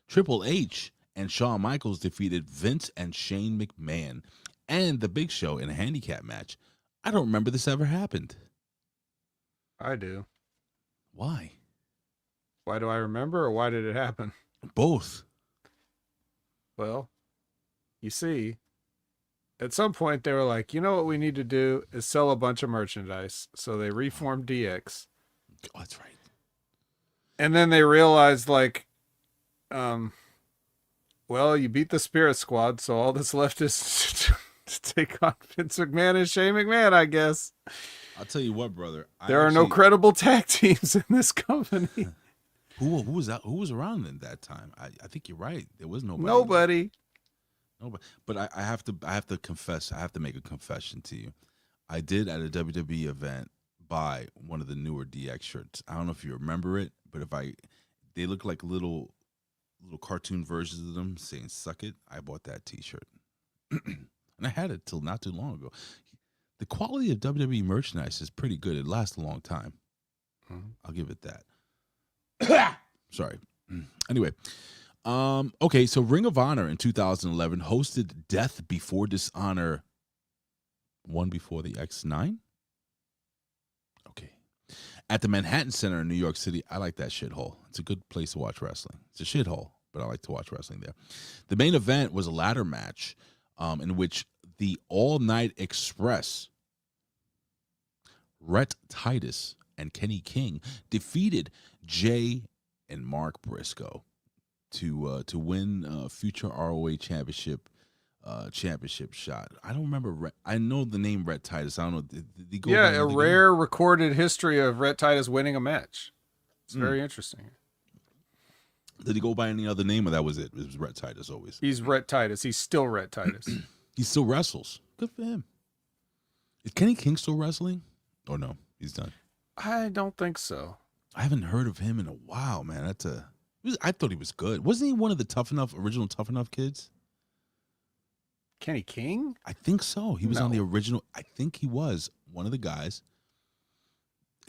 Triple H and Shawn Michaels defeated Vince and Shane McMahon and The Big Show in a handicap match. I don't remember this ever happened. I do. Why? Why do I remember, or why did it happen? Both. Well, you see, at some point they were like, you know what we need to do is sell a bunch of merchandise. So they reformed DX. Oh, that's right. And then they realized, like, well, you beat the Spirit Squad, so all that's left is to take on Vince McMahon and Shane McMahon, I guess. I'll tell you what, brother. There are no credible tag teams in this company. Who was out? Who was around in that time? I think you're right. There was nobody. Nobody. But I have to confess. I have to make a confession to you. I did at a WWE event buy one of the newer DX shirts. I don't know if you remember it, but they look like little cartoon versions of them saying "suck it." I bought that T-shirt, and I had it till not too long ago. The quality of WWE merchandise is pretty good. It lasts a long time. I'll give it that. Sorry. Anyway, okay. So Ring of Honor in 2011 hosted Death Before Dishonor, one before the X9. Okay, at the Manhattan Center in New York City. I like that shithole. It's a good place to watch wrestling. It's a shithole, but I like to watch wrestling there. The main event was a ladder match, in which the All Night Express, Rhett Titus and Kenny King defeated Jay and Mark Briscoe to win future ROH championship shot. I don't remember. I know the name Rhett Titus. I don't know. Did he go by a rare recorded history of Rhett Titus winning a match. It's very interesting. Did he go by any other name, or that was it? It was Rhett Titus always. He's Rhett Titus. He's still Rhett Titus. He still wrestles. Good for him. Is Kenny King still wrestling? Oh no, he's done. I don't think so. I haven't heard of him in a while, man. I thought he was good. Wasn't he one of the original Tough Enough kids? Kenny King? I think so. He was on the original. I think he was one of the guys.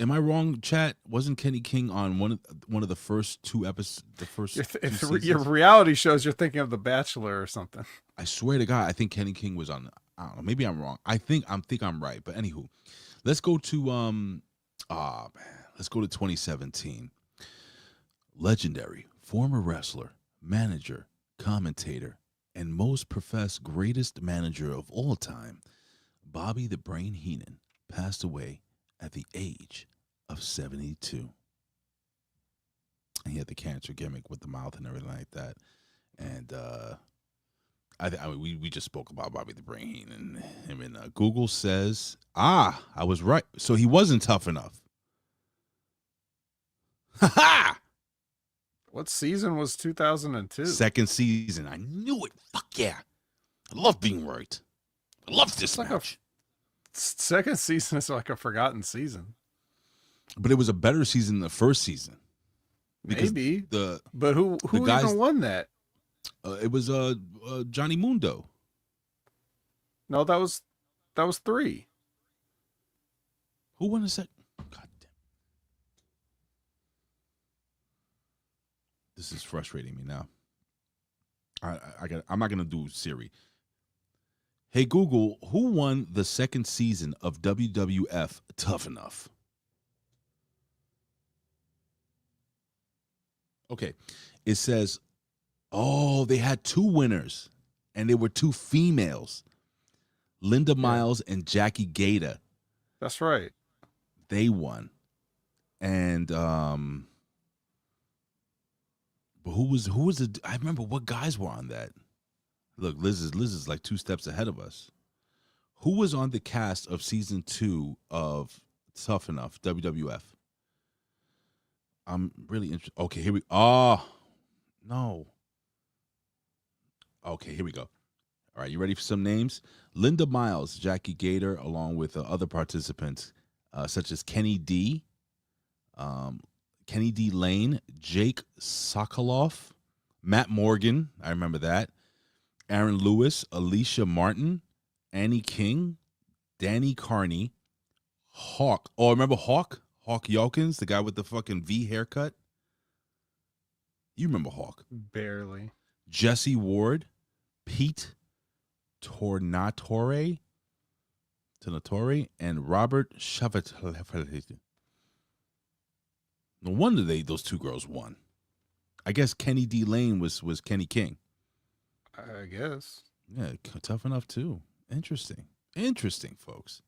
Am I wrong, chat? Wasn't Kenny King on one of the first two episodes? The first. Your reality shows you're thinking of The Bachelor or something. I swear to God, I think Kenny King was on. I don't know. Maybe I'm wrong. I think I'm right. But anywho, let's go to let's go to 2017. Legendary former wrestler, manager, commentator, and most professed greatest manager of all time, Bobby the Brain Heenan, passed away at the age of 72. And he had the cancer gimmick with the mouth and everything like that. And we just spoke about Bobby the Brain Heenan. And Google says, I was right. So he wasn't tough enough. Ha ha! What season was 2002? Second season. I knew it. Fuck yeah. I love being right. I love this match. Second season is like a forgotten season. But it was a better season than the first season. Maybe. But who even won that? It was Johnny Mundo. No, that was 3. Who won the second? God damn. This is frustrating me now. I'm not gonna do Siri. Hey Google, who won the second season of WWF Tough Enough? Okay, it says, they had 2 winners, and they were 2 females, Linda Miles and Jackie Gator. That's right. They won, and but who was the? I remember what guys were on that. Look, Liz is like 2 steps ahead of us. Who was on the cast of season 2 of Tough Enough WWF? I'm really interested. Okay, here we. Oh, no. Okay, here we go. All right, you ready for some names? Linda Miles, Jackie Gator, along with other participants such as Kenny D, Kenny D. Lane, Jake Sokoloff, Matt Morgan. I remember that. Aaron Lewis, Alicia Martin, Annie King, Danny Carney, Hawk. Oh, remember Hawk? Hawk Yelkins, the guy with the fucking V haircut. You remember Hawk? Barely. Jesse Ward, Pete Tornatore, and Robert Chavat. No wonder those two girls won. I guess Kenny D. Lane was Kenny King. I guess. Yeah, tough enough too. Interesting, folks.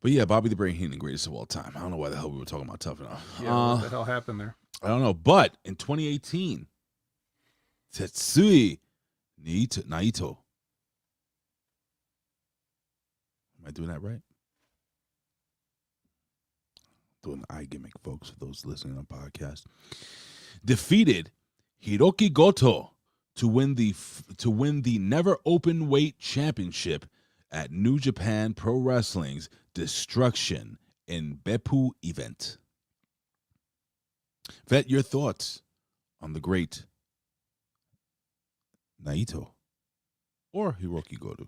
But yeah, Bobby the Brain Heenan, greatest of all time. I don't know why the hell we were talking about tough enough. Yeah, what the hell happened there? I don't know. But in 2018, Tetsui Naito. Am I doing that right? Doing the eye gimmick, folks, for those listening on podcast. Defeated Hiroki Goto to win the never open weight championship at New Japan Pro Wrestling's Destruction in Beppu event. Vet, your thoughts on the great Naito or Hiroki Goto?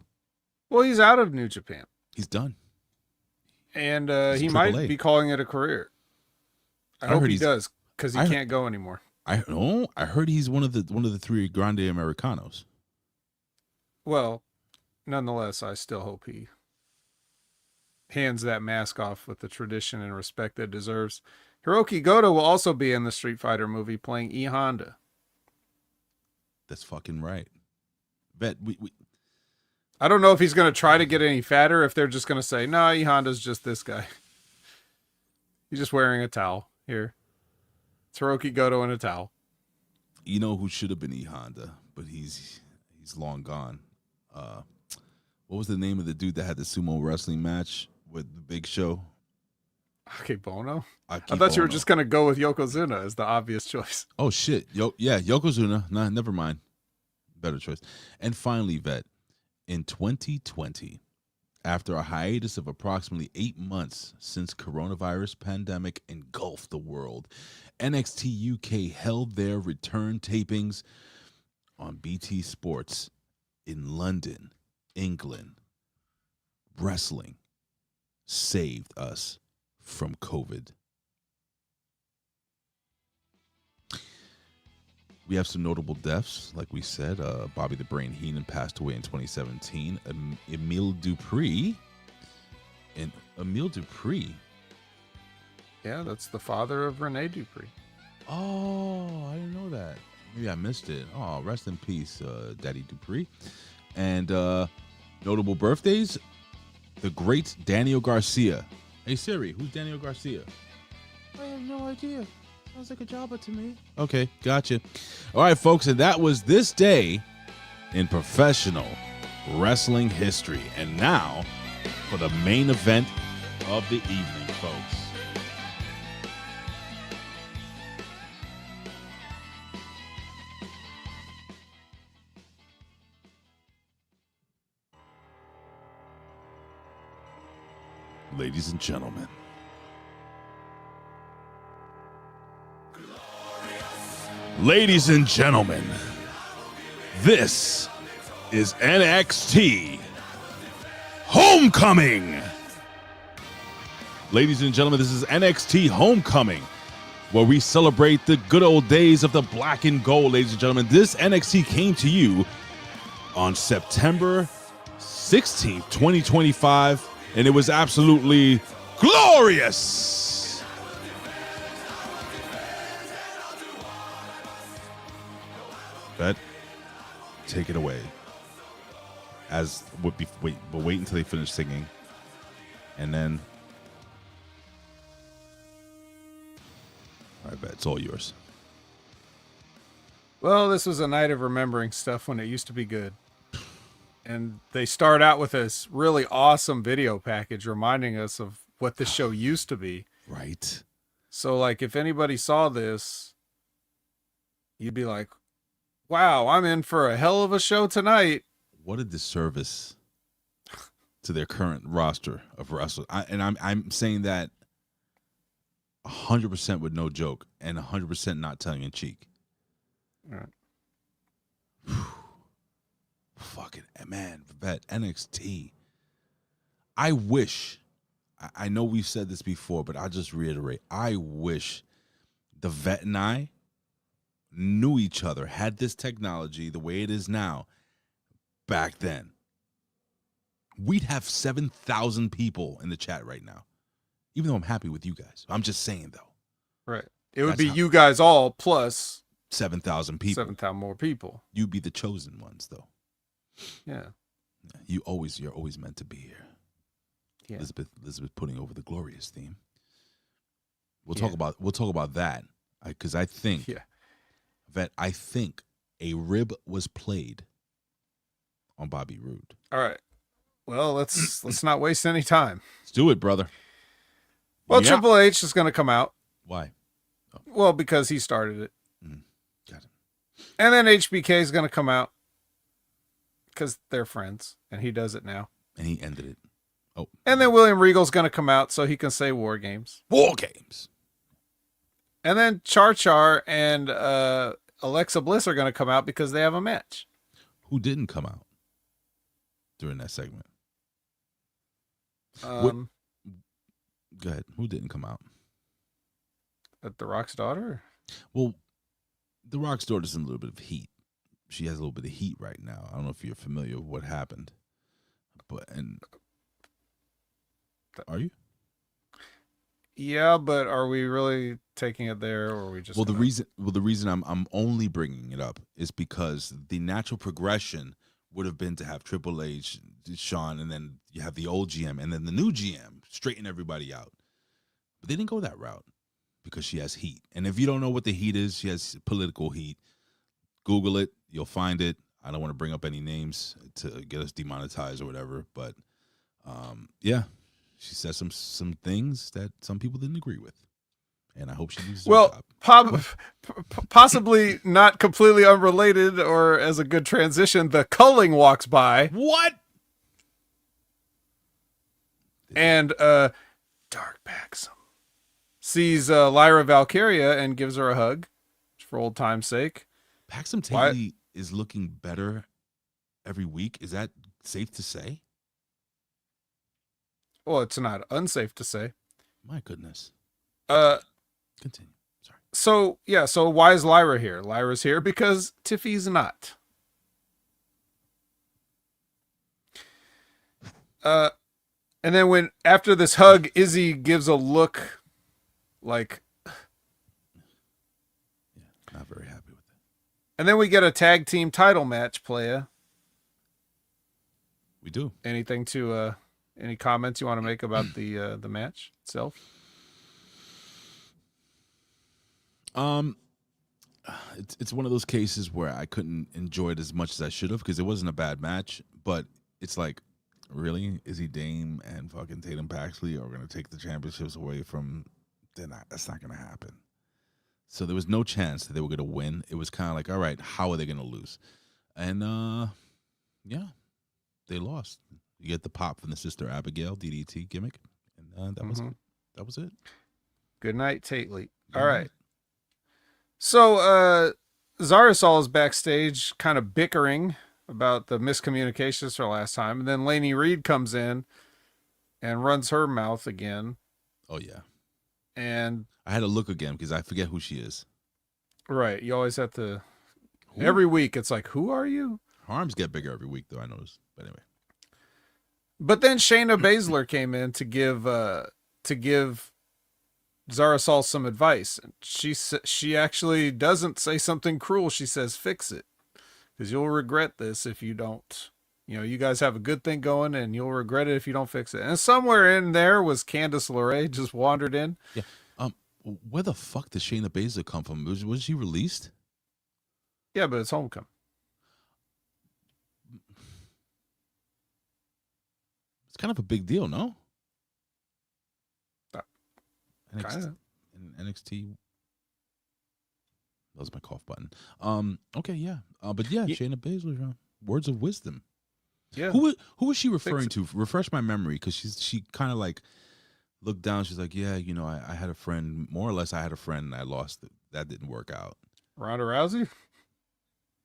Well, he's out of New Japan. He's done. And It's he AAA. might be calling it a career. I hope he does, because he can't go anymore. I heard he's one of the three Grande Americanos. Well, nonetheless, I still hope he hands that mask off with the tradition and respect that it deserves. Hiroki Goto will also be in the Street Fighter movie playing E Honda. That's fucking right. Vet, we I don't know if he's going to try to get any fatter, if they're just going to say, no, E Honda's just this guy. He's just wearing a towel. Here. It's Hiroki Goto in a towel. You know who should have been E Honda, but he's long gone. What was the name of the dude that had the sumo wrestling match with the Big Show? Akebono? I Akebono. thought you were just going to go with Yokozuna as the obvious choice. Oh, shit. Yokozuna. Nah, never mind. Better choice. And finally, Vet, in 2020, after a hiatus of approximately 8 months since coronavirus pandemic engulfed the world, NXT UK held their return tapings on BT Sports in London, England. Wrestling saved us from COVID. We have some notable deaths, like we said. Bobby the Brain Heenan passed away in 2017. Emile Dupree. Yeah, that's the father of Rene Dupree. Oh, I didn't know that. Maybe I missed it. Oh, rest in peace, Daddy Dupree. And notable birthdays, the great Daniel Garcia. Hey, Siri, who's Daniel Garcia? I have no idea. Sounds like a Jabba to me. Okay, gotcha. All right, folks, and that was this day in professional wrestling history. And now for the main event of the evening, folks. Ladies and gentlemen, this is NXT Homecoming. Ladies and gentlemen, this is NXT Homecoming, where we celebrate the good old days of the black and gold, ladies and gentlemen. This NXT came to you on September 16th, 2025, and it was absolutely glorious. Bet, take it away. Wait until they finish singing, and then I bet it's all yours. Well, this was a night of remembering stuff when it used to be good. And they start out with this really awesome video package reminding us of what this show used to be. Right. So, like, if anybody saw this, you'd be like, wow, I'm in for a hell of a show tonight. What a disservice to their current roster of wrestlers. I'm saying that 100% with no joke and 100% not tongue in cheek. All right. Fucking man, vet NXT. I wish I know we've said this before, but I'll just reiterate. I wish the vet and I knew each other, had this technology the way it is now back then. We'd have 7,000 people in the chat right now, even though I'm happy with you guys. I'm just saying, though. Right. It would be you guys all plus 7,000 people. 7,000 more people. You'd be the chosen ones, though. Yeah. You're always meant to be here. Yeah. Elizabeth putting over the glorious theme. We'll talk about that, because I think I think a rib was played on Bobby Roode. All right. Well, let's not waste any time. Let's do it, brother. Well, Triple H is going to come out. Why? Oh. Well, because he started it. Got it. And then HBK is going to come out because they're friends, and he does it now. And he ended it. Oh. And then William Regal's going to come out so he can say War Games. War Games. And then Char Char and Alexa Bliss are going to come out because they have a match. Who didn't come out during that segment? Go ahead. Who didn't come out? The Rock's daughter? Well, the Rock's daughter's in a little bit of heat. She has a little bit of heat right now. I don't know if you're familiar with what happened. Are you? Yeah, but are we really taking it there, or are we just? The reason I'm only bringing it up is because the natural progression would have been to have Triple H, Shawn, and then you have the old GM, and then the new GM straighten everybody out. But they didn't go that route because she has heat. And if you don't know what the heat is, she has political heat. Google it, you'll find it. I don't want to bring up any names to get us demonetized or whatever, but yeah. She said some things that some people didn't agree with, and I hope she loses her job. Possibly not completely unrelated or as a good transition, the culling walks by. What? And Dark Paxum sees Lyra Valkyria and gives her a hug for old time's sake. Paxum Taylor is looking better every week. Is that safe to say? Well, it's not unsafe to say. My goodness. Continue. Sorry. So why is Lyra here? Lyra's here because Tiffy's not. And then after this hug, Izzy gives a look like, not very happy with it. And then we get a tag team title match, playa. We do. Anything to any comments you want to make about the match itself? It's one of those cases where I couldn't enjoy it as much as I should have because it wasn't a bad match, but it's like, really? Izzy Dame and fucking Tatum Paxley are going to take the championships away from... That's not going to happen. So there was no chance that they were going to win. It was kind of like, all right, how are they going to lose? And, yeah, they lost. You get the pop from the Sister Abigail DDT gimmick, and that was it. Good night, Tately. All right. So Zarisol is backstage kind of bickering about the miscommunications for last time, and then Lainey Reed comes in and runs her mouth again. Oh, yeah. And I had to look again because I forget who she is. Right. You always have to... Every week, it's like, who are you? Her arms get bigger every week, though, I noticed. But anyway. But then Shayna Baszler came in to give Zarisol some advice. She actually doesn't say something cruel. She says, fix it. Because you'll regret this if you don't. You know, you guys have a good thing going, and you'll regret it if you don't fix it. And somewhere in there was Candice LeRae just wandered in. Yeah. Where the fuck did Shayna Baszler come from? Was she released? Yeah, but it's Homecoming. It's kind of a big deal, no? NXT. That was my cough button. Okay, yeah. But yeah, Shayna Baszler. Words of wisdom. Yeah. Who was she referring to? Refresh my memory, because she kind of like looked down. She's like, yeah, you know, I had a friend. More or less, I had a friend and I lost it. That didn't work out. Ronda Rousey?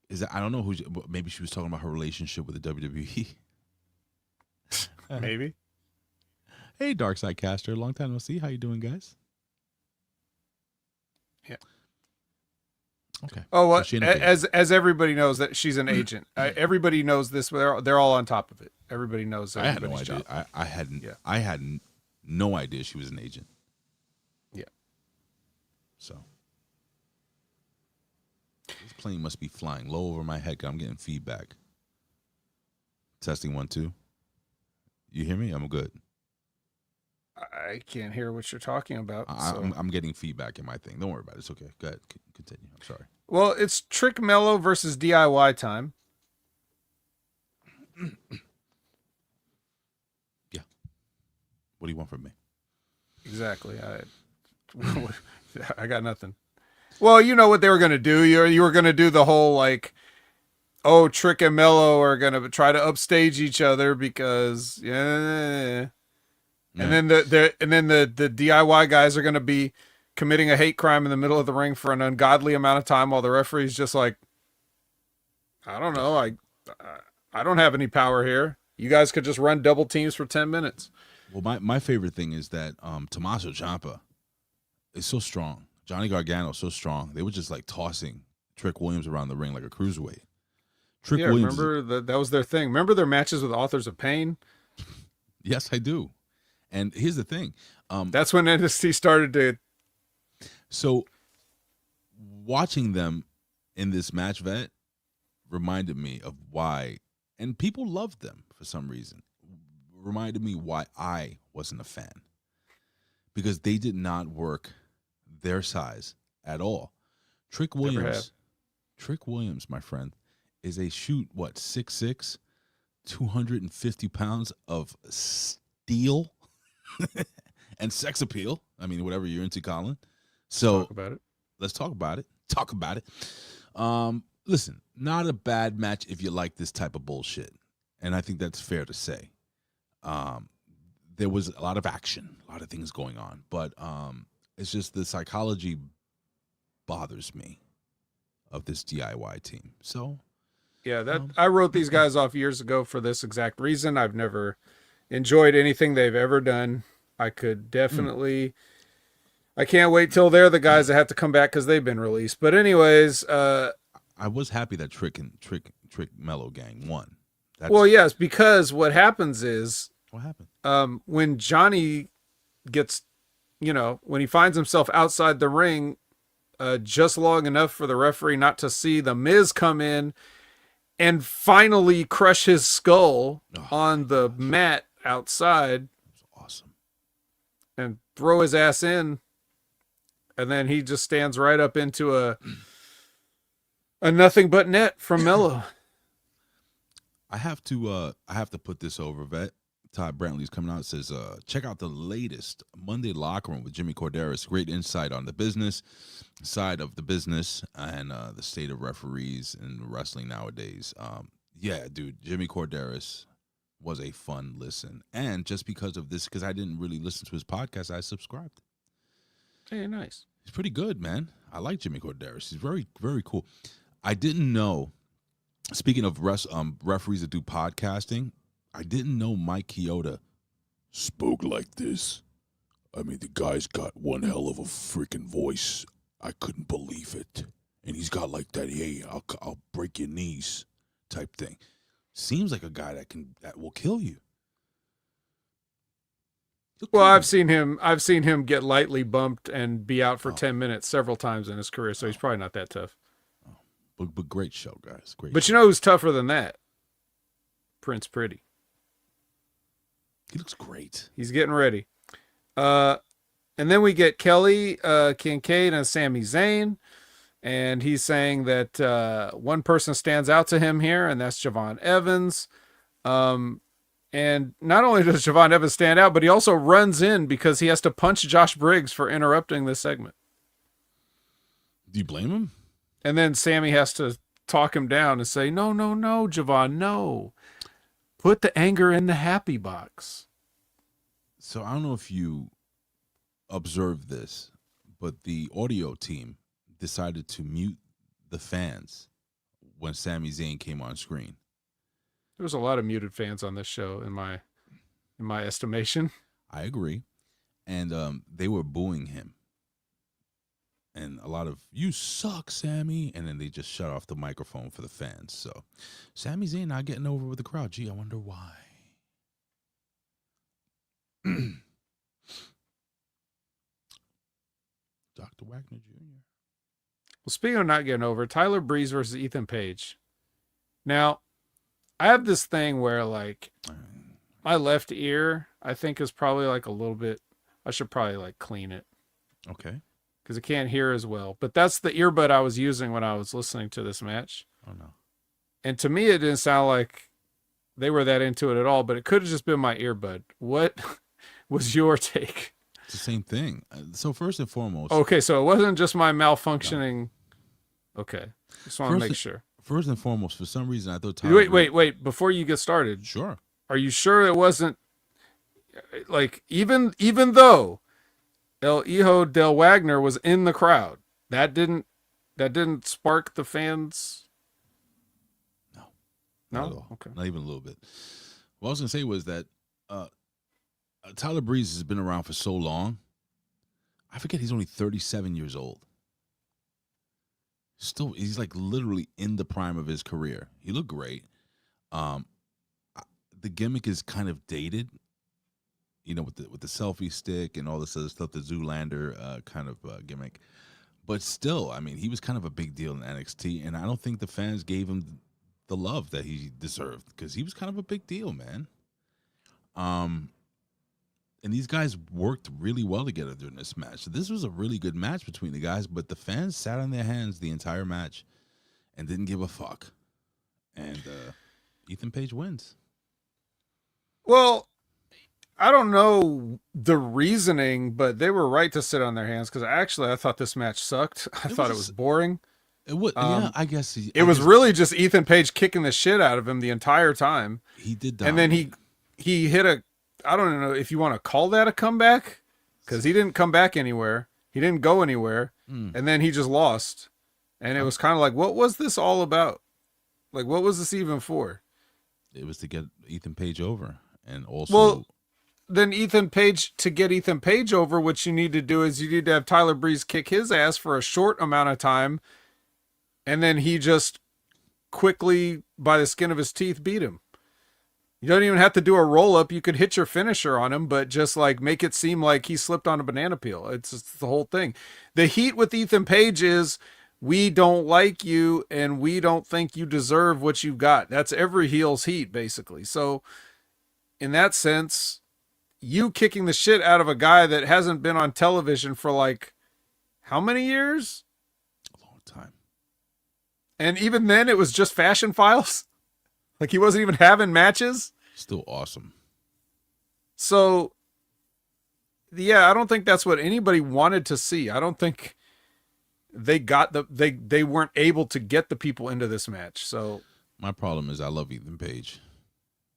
Is that? I don't know who. Maybe she was talking about her relationship with the WWE. Maybe. Hey, Darkside Caster. Long time no see. How you doing, guys? Yeah. Okay. Oh, well, So as everybody knows that she's an agent. Everybody knows this. They're all on top of it. Everybody knows. I had no idea. I hadn't. Yeah. I had no idea she was an agent. Yeah. So this plane must be flying low over my head. 'Cause I'm getting feedback. Testing 1 2. You hear me? I'm good. I can't hear what you're talking about. I'm getting feedback in my thing. Don't worry about it. It's okay. Go ahead. Continue. I'm sorry. Well, it's Trick Melo versus DIY time. Yeah. What do you want from me? Exactly. I got nothing. Well, you know what they were going to do. You were going to do the whole like, oh, Trick and Melo are going to try to upstage each other because And then the DIY guys are going to be committing a hate crime in the middle of the ring for an ungodly amount of time while the referee's just like, I don't know, I don't have any power here. You guys could just run double teams for 10 minutes. Well, my favorite thing is that Tommaso Ciampa is so strong. Johnny Gargano is so strong. They were just like tossing Trick Williams around the ring like a cruiserweight. Williams. Remember that was their thing. Remember their matches with Authors of Pain? Yes, I do. And here's the thing. That's when NXT started to. So watching them in this match, Vet, reminded me of why, and people loved them for some reason, reminded me why I wasn't a fan. Because they did not work their size at all. Trick Williams, my friend, is a 6'6", 250 pounds of steel. And sex appeal. I mean, whatever you're into, Colin. So talk about it. Let's talk about it. Listen, not a bad match if you like this type of bullshit. And I think that's fair to say. There was a lot of action, a lot of things going on. But it's just the psychology bothers me of this DIY team. So yeah, I wrote these guys off years ago for this exact reason. I've never enjoyed anything they've ever done. I could definitely. I can't wait till they're the guys that have to come back because they've been released. But anyways, I was happy that Trick Melo gang won. Well, yes, because what happens is what happened when Johnny gets, when he finds himself outside the ring, just long enough for the referee not to see the Miz come in and finally crush his skull on the mat outside. Awesome. And throw his ass in, and then he just stands right up into a nothing but net from Melo. I have to put this over, Vet. Todd Brantley's coming out and says, check out the latest Monday Locker Room with Jimmy Corderas. Great insight on the business side of the business and the state of referees in wrestling nowadays. Yeah, dude, Jimmy Corderas was a fun listen. And just because of this, because I didn't really listen to his podcast, I subscribed. Hey, nice. He's pretty good, man. I like Jimmy Corderas. He's very, very cool. I didn't know, speaking of referees that do podcasting, I didn't know Mike Chioda spoke like this. I mean, the guy's got one hell of a freaking voice. I couldn't believe it. And he's got like that, hey, I'll break your knees type thing. Seems like a guy that will kill you. Well, I've seen him get lightly bumped and be out for 10 minutes several times in his career, so he's probably not that tough. But great show, guys. Great. But show. You know who's tougher than that? Prince Pretty. He looks great. He's getting ready. And then we get Kelly Kincaid and Sami Zayn. And he's saying that one person stands out to him here, and that's Javon Evans. And not only does Javon Evans stand out, but he also runs in because he has to punch Josh Briggs for interrupting this segment. Do you blame him? And then Sammy has to talk him down and say, no, Javon, no. Put the anger in the happy box. So I don't know if you observed this, but the audio team decided to mute the fans when Sami Zayn came on screen. There was a lot of muted fans on this show in my estimation. I agree. And they were booing him. And a lot of, you suck, Sami. And then they just shut off the microphone for the fans. So, Sami Zayn not getting over with the crowd. Gee, I wonder why. Dr. Wagner Jr. Well, speaking of not getting over, Tyler Breeze versus Ethan Page. Now, I have this thing where, like, my left ear, I think, is probably, like, a little bit, I should probably, like, clean it. Okay. Because I can't hear as well. But that's the earbud I was using when I was listening to this match. Oh, no. And to me, it didn't sound like they were that into it at all, but it could have just been my earbud. What was your take? It's the same thing. So first and foremost. Okay, so it wasn't just my malfunctioning. No. Okay. Just want to make sure. First and foremost, for some reason, I thought Tyler... Wait. Before you get started. Sure. Are you sure it wasn't, like, even though El Hijo del Wagner was in the crowd, that didn't spark the fans? No. No? Not at all. Okay. Not even a little bit. What I was going to say was that Tyler Breeze has been around for so long. I forget he's only 37 years old. Still, he's like literally in the prime of his career. He looked great. The gimmick is kind of dated, you know, with the selfie stick and all this other stuff, the Zoolander kind of gimmick. But still, I mean, he was kind of a big deal in NXT, and I don't think the fans gave him the love that he deserved because he was kind of a big deal, man. And these guys worked really well together during this match. So this was a really good match between the guys, but the fans sat on their hands the entire match and didn't give a fuck. And Ethan Page wins. Well, I don't know the reasoning, but they were right to sit on their hands because I thought this match sucked. I thought it was boring. It would, yeah, I guess. It was really just Ethan Page kicking the shit out of him the entire time. He did that. And then he hit a, I don't know if you want to call that a comeback, because he didn't come back anywhere. He didn't go anywhere. And then he just lost. And it was kind of like, what was this all about? Like, what was this even for? It was to get Ethan Page over. And also... Then to get Ethan Page over, what you need to do is you need to have Tyler Breeze kick his ass for a short amount of time. And then he just quickly, by the skin of his teeth, beat him. You don't even have to do a roll-up. You could hit your finisher on him, but just like make it seem like he slipped on a banana peel. It's just the whole thing. The heat with Ethan Page is, we don't like you and we don't think you deserve what you've got. That's every heel's heat, basically. So in that sense, you kicking the shit out of a guy that hasn't been on television for like how many years? A long time. And even then it was just Fashion Files. Like he wasn't even having matches. Still awesome. So, yeah, I don't think that's what anybody wanted to see. I don't think they got they weren't able to get the people into this match. So my problem is I love Ethan Page.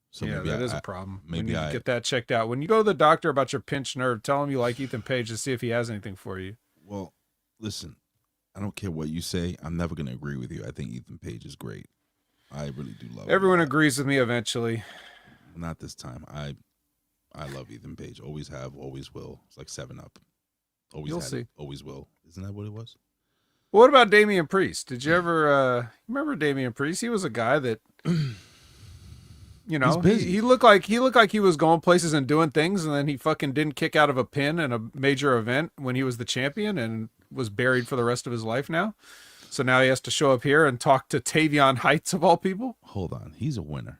So yeah, maybe that is a problem. Maybe I get that checked out. When you go to the doctor about your pinched nerve, tell him you like Ethan Page to see if he has anything for you. Well, listen, I don't care what you say. I'm never going to agree with you. I think Ethan Page is great. I really do love him. Everyone agrees with me eventually. Not this time. I love Ethan Page. Always have, always will. It's like 7-Up. Always You'll had see. It, always will. Isn't that what it was? What about Damian Priest? Did you ever remember Damian Priest? He was a guy that you know, he looked like he was going places and doing things, and then he fucking didn't kick out of a pin in a major event when he was the champion and was buried for the rest of his life now. So now he has to show up here and talk to Tavion Heights of all people. Hold on. He's a winner.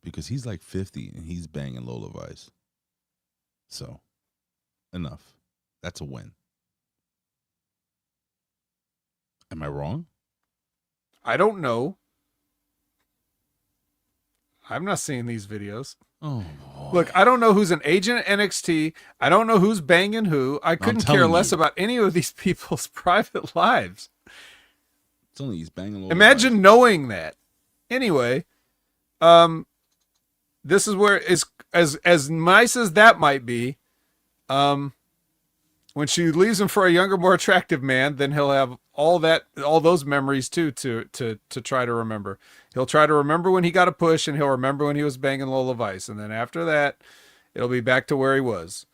Because he's like 50 and he's banging Lola Vice. So, enough. That's a win. Am I wrong? I don't know. I'm not seeing these videos. Oh, look, I don't know who's an agent at NXT. I don't know who's banging who. I couldn't care less about any of these people's private lives. It's only he's banging Lola Imagine Vice. Knowing that. Anyway, this is where it's as nice as that might be. When she leaves him for a younger, more attractive man, then he'll have all those memories too to try to remember. He'll try to remember when he got a push, and he'll remember when he was banging Lola Vice, and then after that, it'll be back to where he was,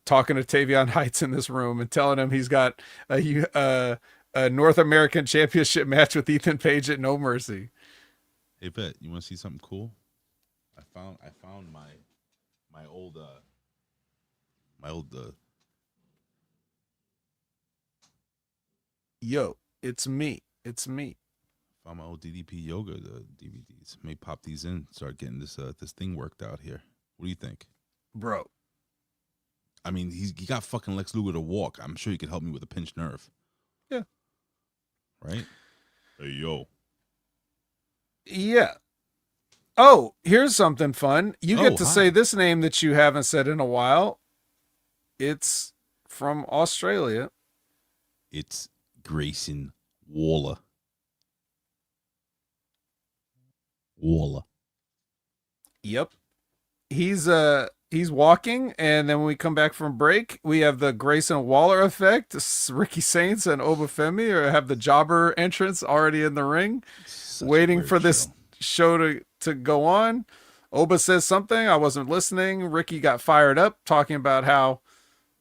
talking to Tavion Heights in this room and telling him he's got a North American Championship match with Ethan Page at No Mercy. Hey, Bet, you want to see something cool? I found my old Yo, it's me. found my old DDP yoga DVDs. May pop these in, start getting this thing worked out here. What do you think, Bro? I mean, he got fucking Lex Luger to walk. I'm sure he could help me with a pinched nerve. Yeah. Right? Hey, yo. Yeah. Oh, here's something fun. You get to hi. say this name that you haven't said in a while. It's from Australia. It's Grayson Waller. Yep. He's walking, and then when we come back from break, we have the Grayson Waller effect. Ricky Saints and Obafemi have the jobber entrance already in the ring, waiting for this show to go on. Oba says something. I wasn't listening. Ricky got fired up, talking about how,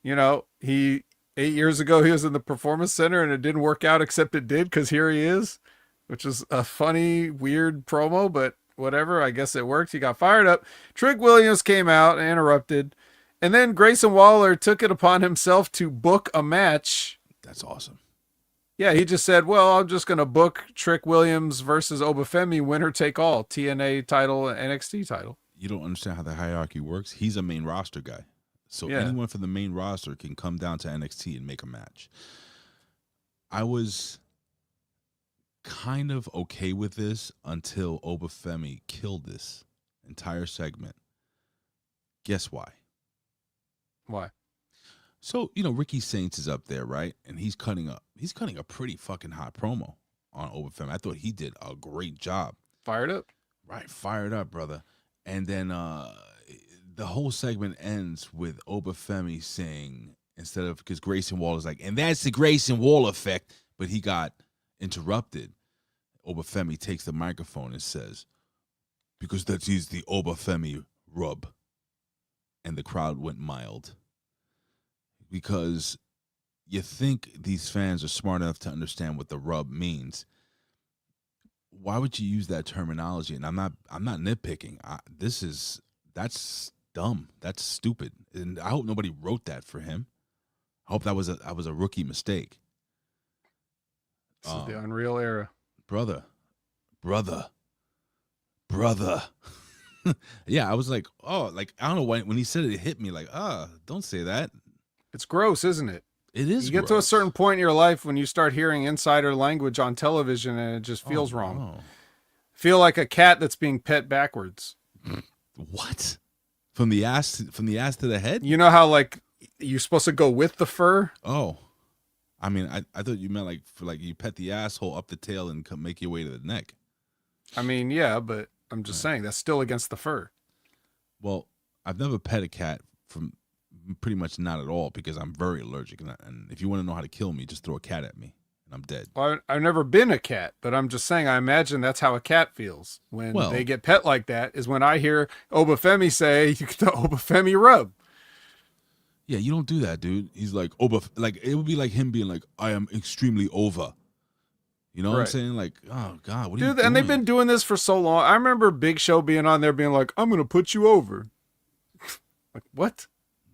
8 years ago he was in the Performance Center and it didn't work out, except it did, because here he is, which is a funny, weird promo, but whatever. I guess it worked. He got fired up. Trick Williams came out and interrupted. And then Grayson Waller took it upon himself to book a match. That's awesome. Yeah, he just said, well, I'm just going to book Trick Williams versus Obafemi, winner take all, TNA title and NXT title. You don't understand how the hierarchy works. He's a main roster guy. So anyone from the main roster can come down to NXT and make a match. I was kind of okay with this until Obafemi killed this entire segment. Guess why? Why? So, Ricky Saints is up there, right? And he's cutting a pretty fucking hot promo on Obafemi. I thought he did a great job. Fired up. Right, fired up, brother. And then the whole segment ends with Obafemi saying, instead of, because Grayson Waller's like, and that's the Grayson Waller effect, but he got interrupted. Obafemi takes the microphone and says, because that is the Obafemi rub. And the crowd went mild. Because you think these fans are smart enough to understand what the rub means. Why would you use that terminology? And I'm not nitpicking. That's dumb. That's stupid. And I hope nobody wrote that for him. I hope that was a rookie mistake. This is the Unreal Era. Brother. Yeah, I was like, oh, like, I don't know why, when he said it, it hit me like, don't say that. It's gross, isn't it? It is. You get to a certain point in your life when you start hearing insider language on television and it just feels wrong. No. Feel like a cat that's being pet backwards. What? From the ass to the head? You know how like you're supposed to go with the fur? Oh. I mean, I thought you meant like you pet the asshole up the tail and make your way to the neck. I mean, yeah, but I'm just saying that's still against the fur. Well, I've never pet a cat, from pretty much not at all, because I'm very allergic. And if you want to know how to kill me, just throw a cat at me and I'm dead. Well, I've never been a cat, but I'm just saying I imagine that's how a cat feels when they get pet like that, is when I hear Obafemi say, you get the Obafemi rub. Yeah, you don't do that, dude. He's like, like, it would be like him being like, I am extremely over. You know what I'm saying? Like, oh, God, what are you doing? And they've been doing this for so long. I remember Big Show being on there being like, I'm going to put you over. Like, what?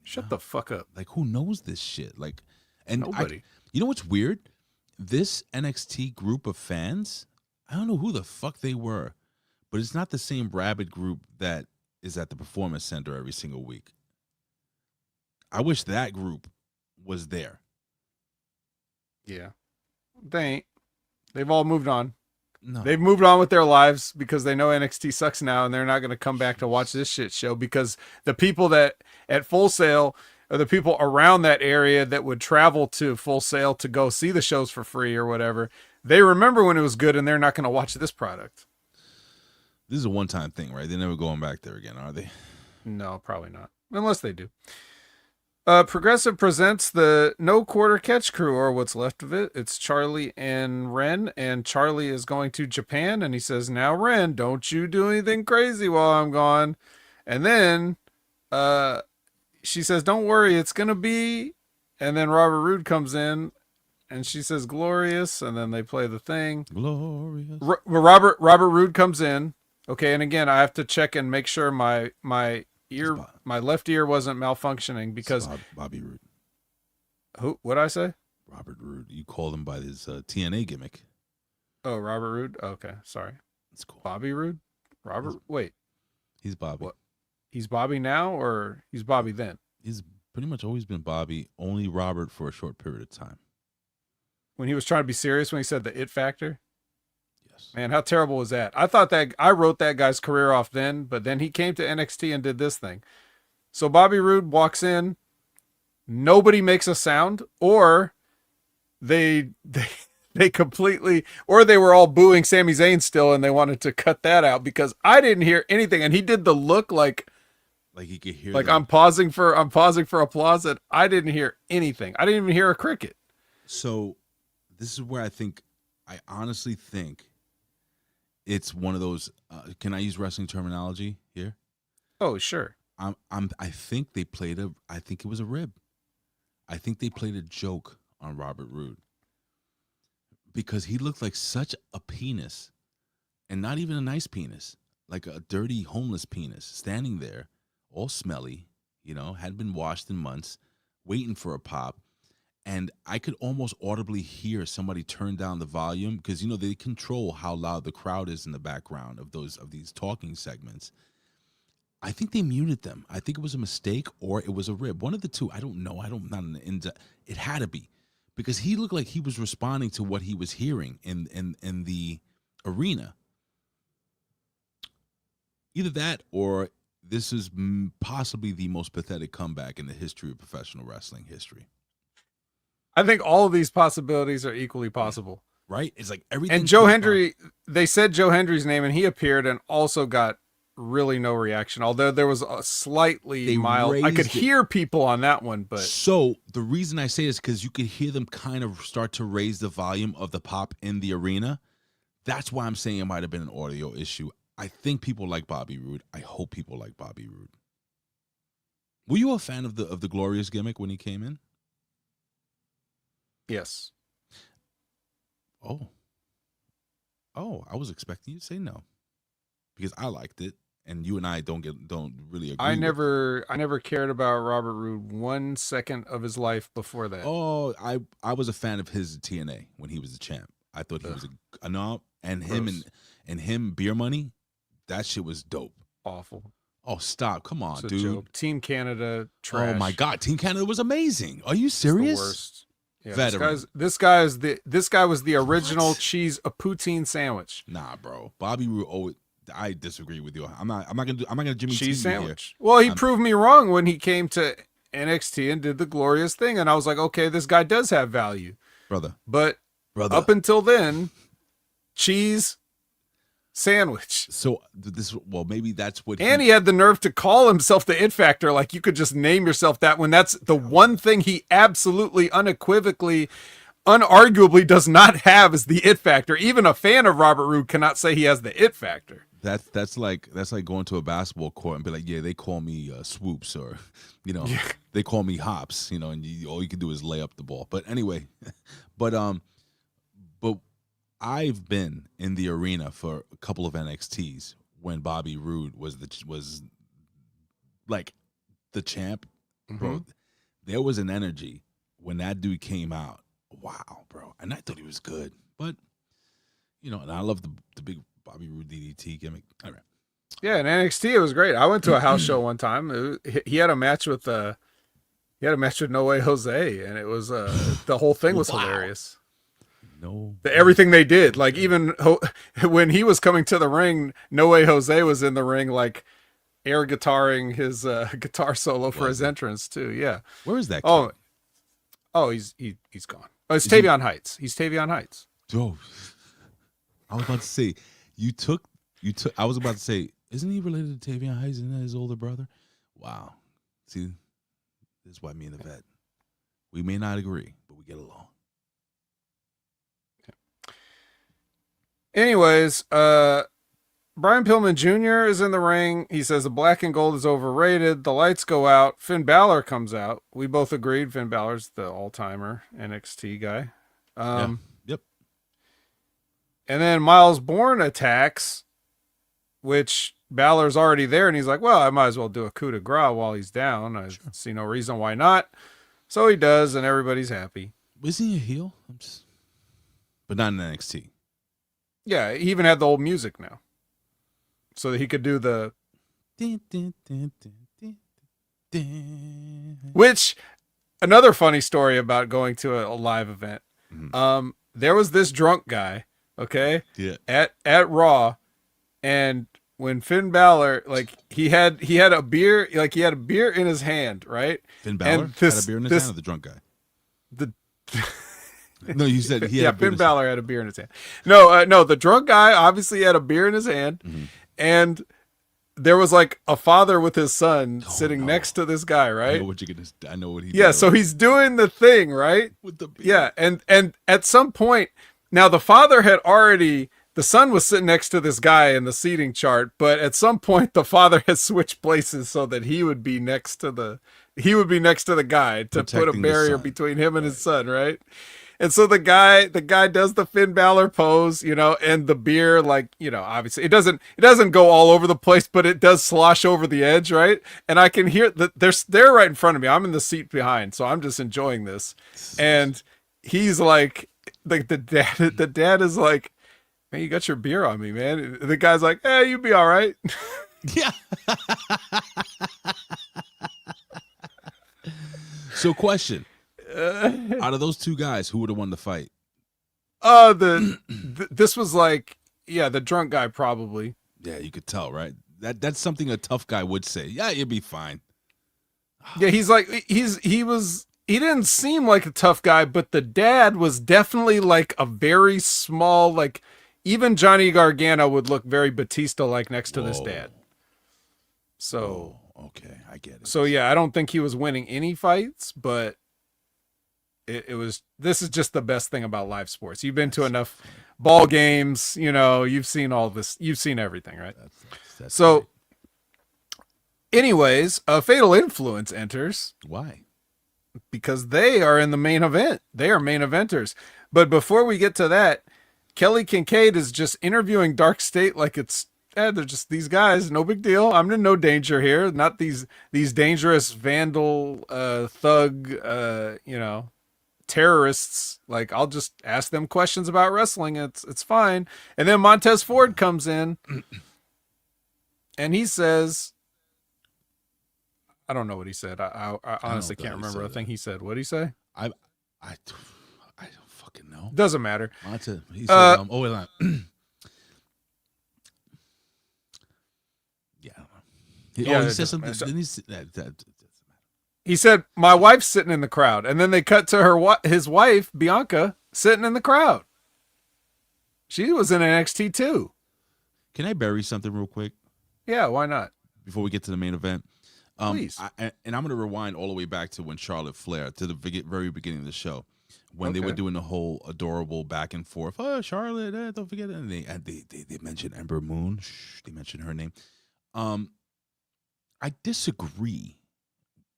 Shut the fuck up. Like, who knows this shit? Like, and nobody. You know what's weird? This NXT group of fans, I don't know who the fuck they were, but it's not the same rabid group that is at the Performance Center every single week. I wish that group was there. Yeah. They ain't. They've all moved on. No. They've moved on with their lives because they know NXT sucks now, and they're not going to come back to watch this shit show, because the people that at Full Sail are the people around that area that would travel to Full Sail to go see the shows for free or whatever. They remember when it was good, and they're not going to watch this product. This is a one-time thing, right? They're never going back there again, are they? No, probably not. Unless they do. Progressive presents the No Quarter Catch Crew, or what's left of it. It's Charlie and Ren, and Charlie is going to Japan, and he says, now, Ren, don't you do anything crazy while I'm gone. And then she says, "Don't worry, it's gonna be," and then Robert Roode comes in, and she says, "Glorious," and then they play the thing. Glorious. Robert Roode comes in. Okay, and again, I have to check and make sure my left ear wasn't malfunctioning because Bobby Roode. Who? What'd I say? Robert Roode. You called him by his TNA gimmick. Oh, Robert Roode. Okay, sorry. That's cool. Bobby Roode. Wait. He's Bobby. What? He's Bobby now, or he's Bobby then? He's pretty much always been Bobby. Only Robert for a short period of time. When he was trying to be serious when he said the it factor. Yes. Man, how terrible was that? I thought that I wrote that guy's career off then, but then he came to NXT and did this thing. So Bobby Roode walks in. Nobody makes a sound, or they completely, or they were all booing Sami Zayn still, and they wanted to cut that out because I didn't hear anything, and he did the look like he could hear. Like I'm pausing for applause, and I didn't hear anything. I didn't even hear a cricket. So, this is where I honestly think it's one of those. Can I use wrestling terminology here? Oh, sure. I think they played I think it was a rib. I think they played a joke on Robert Roode because he looked like such a penis, and not even a nice penis, like a dirty homeless penis, standing there, all smelly, hadn't been washed in months, waiting for a pop. And I could almost audibly hear somebody turn down the volume because, they control how loud the crowd is in the background of these talking segments. I think they muted them. I think it was a mistake or it was a rib. One of the two. I don't know. It had to be because he looked like he was responding to what he was hearing in the arena. Either that or this is possibly the most pathetic comeback in the history of professional wrestling history. I think all of these possibilities are equally possible. Right? It's like everything. And Joe Hendry, they said Joe Hendry's name, and he appeared and also got really no reaction. Although there was a slightly mild. I could hear people on that one, but so the reason I say this is because you could hear them kind of start to raise the volume of the pop in the arena. That's why I'm saying it might have been an audio issue. I think people like Bobby Roode. I hope people like Bobby Roode. Were you a fan of the Glorious gimmick when he came in? Yes. Oh, I was expecting you to say no, because I liked it, and you and I don't really agree. I never cared about Robert Roode 1 second of his life before that. Oh, I was a fan of his TNA when he was the champ. I thought he was a knob, and him Beer Money, that shit was dope. Awful. Oh, stop! Come on, it's a dude. Joke. Team Canada trash. Oh my God, Team Canada was amazing. Are you serious? It's the worst. Yeah, this guy was the original cheese a poutine sandwich. Nah, bro. Bobby Roode. Oh, I disagree with you. I'm not gonna Jimmy cheese T sandwich. Here. Well, he proved me wrong when he came to NXT and did the Glorious thing, and I was like, okay, this guy does have value, brother. But up until then, cheese sandwich. So maybe that's what. And he had the nerve to call himself the It Factor. Like, you could just name yourself that when that's the one thing he absolutely, unequivocally, unarguably does not have is the It Factor. Even a fan of Robert Roode cannot say he has the It Factor. That's like going to a basketball court and be like, yeah, they call me Swoops, or they call me Hops, and all you can do is lay up the ball. But anyway, but I've been in the arena for a couple of NXTs when Bobby Roode was like the champ, bro. There was an energy when that dude came out. Wow, bro. And I thought he was good. But, and I love the big Bobby Roode DDT gimmick. All right. Yeah, in NXT it was great. I went to a house show one time. He had a match with No Way Jose, and it was the whole thing was hilarious. Everything they did, like even when he was coming to the ring, No Way Jose was in the ring, like air guitaring his guitar solo for his entrance too. Yeah, where is that? Oh, he's gone. Oh, it's Tavion Heights. He's Tavion Heights. Oh, I was about to say you took. I was about to say, isn't he related to Tavion Heights? Isn't that his older brother? Wow. See, this is why me and the vet, we may not agree, but we get along. Anyways, Brian Pillman Jr. is in the ring. He says the black and gold is overrated. The lights go out. Finn Bálor comes out. We both agreed Finn Balor's the all-timer NXT guy. Yep. And then Miles Bourne attacks, which Balor's already there, and he's like, well, I might as well do a coup de grace while he's down. I see no reason why not. So he does, and everybody's happy. Isn't he a heel? But not in NXT. Yeah, he even had the old music now. So that he could do the... Which, another funny story about going to a live event. Mm-hmm. There was this drunk guy, okay? Yeah. At Raw, and when Finn Bálor, like, he had a beer, like, he had a beer in his hand, right? Finn Bálor had a beer in his hand, or the drunk guy? No, you said he had a beer Finn Bálor had a beer in his hand. No, the drunk guy obviously had a beer in his hand, and there was like a father with his son sitting next to this guy, right? I know what he did. Yeah, so he's doing the thing, right? With the beer. Yeah, and at some point, now the father had already, the son was sitting next to this guy in the seating chart, but at some point the father has switched places so that he would be next to the guy to put a barrier between him and his son, right? And so the guy does the Finn Bálor pose, you know, and the beer, like, you know, obviously it doesn't go all over the place, but it does slosh over the edge, right? And I can hear that they're right in front of me. I'm in the seat behind, so I'm just enjoying this. And he's like, the dad is like, man, you got your beer on me, man. The guy's like, hey, you be all right. Yeah. So question. Out of those two guys, who would have won the fight? This was like, yeah, the drunk guy probably. Yeah, you could tell, right? That's something a tough guy would say. Yeah, you'll be fine. Yeah, he's like, he didn't seem like a tough guy, but the dad was definitely like a very small, like, even Johnny Gargano would look very Batista-like next to this dad. So, okay, I get it. So yeah, I don't think he was winning any fights, but this is just the best thing about live sports. You've been to enough ball games, you know, you've seen all this, you've seen everything, right? That's so great. Anyways, a Fatal Influence enters. Why? Because they are in the main event. They are main eventers. But before we get to that, Kelly Kincaid is just interviewing Dark State like it's, they're just these guys, no big deal. I'm in no danger here. Not these dangerous vandal, thug, you know, terrorists. Like, I'll just ask them questions about wrestling. It's fine. And then Montez Ford comes in and he says, I don't know what he said. I honestly can't remember a thing he said. What'd he say? I don't fucking know. Doesn't matter. Montez, he said, yeah. He said something. He said, my wife's sitting in the crowd. And then they cut to his wife, Bianca, sitting in the crowd. She was in NXT too. Can I bury something real quick? Yeah, why not? Before we get to the main event. Please. And I'm going to rewind all the way back to when Charlotte Flair, to the very beginning of the show, when they were doing the whole adorable back and forth. Oh, Charlotte, don't forget it. And they mentioned Ember Moon. They mentioned her name. I disagree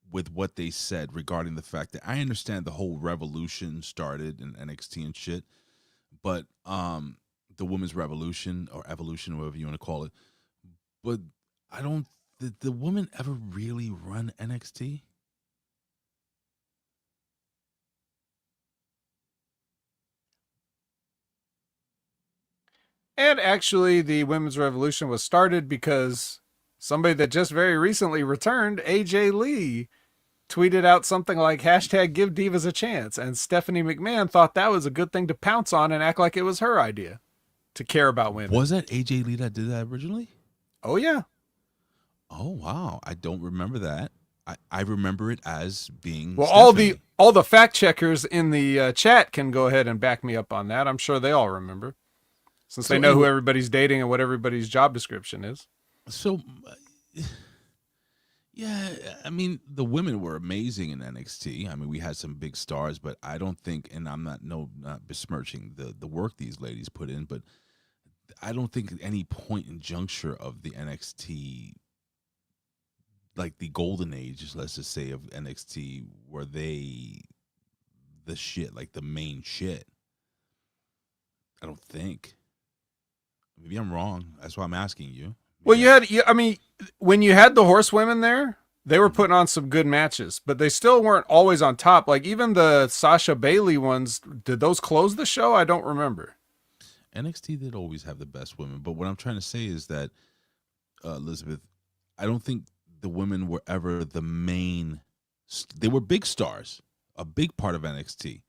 with what they said regarding the fact that I understand the whole revolution started in NXT and shit, but the women's revolution or evolution, whatever you want to call it, but I don't. Did the women ever really run NXT? And actually, the women's revolution was started because somebody that just very recently returned, AJ Lee, tweeted out something like #Give Divas a Chance. And Stephanie McMahon thought that was a good thing to pounce on and act like it was her idea to care about women. Was that AJ Lee that did that originally? Oh, yeah. Oh, wow. I don't remember that. I remember it as being well. Stephanie. All the fact checkers in the chat can go ahead and back me up on that. I'm sure they all remember, since they know who everybody's dating and what everybody's job description is. So, yeah, I mean, the women were amazing in NXT. I mean, we had some big stars, but I don't think, and I'm not besmirching the work these ladies put in, but I don't think at any point in juncture of the NXT, like the golden age, let's just say, of NXT, were they the shit, like the main shit. I don't think. Maybe I'm wrong. That's why I'm asking you. Well, I mean, when you had the horsewomen there, they were putting on some good matches, but they still weren't always on top. Like even the Sasha Bailey ones, did those close the show? I don't remember. NXT did always have the best women, but what I'm trying to say is that, Elizabeth, I don't think the women were ever the main. They were big stars, a big part of NXT,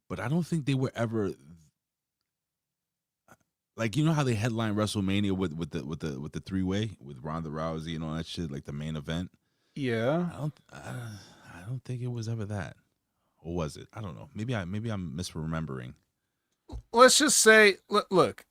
but I don't think they were ever. Like, you know how they headline WrestleMania with the 3-way with Ronda Rousey and all that shit, like the main event. Yeah, I don't think it was ever that, or was it? I don't know. Maybe I'm misremembering. Let's just say, look,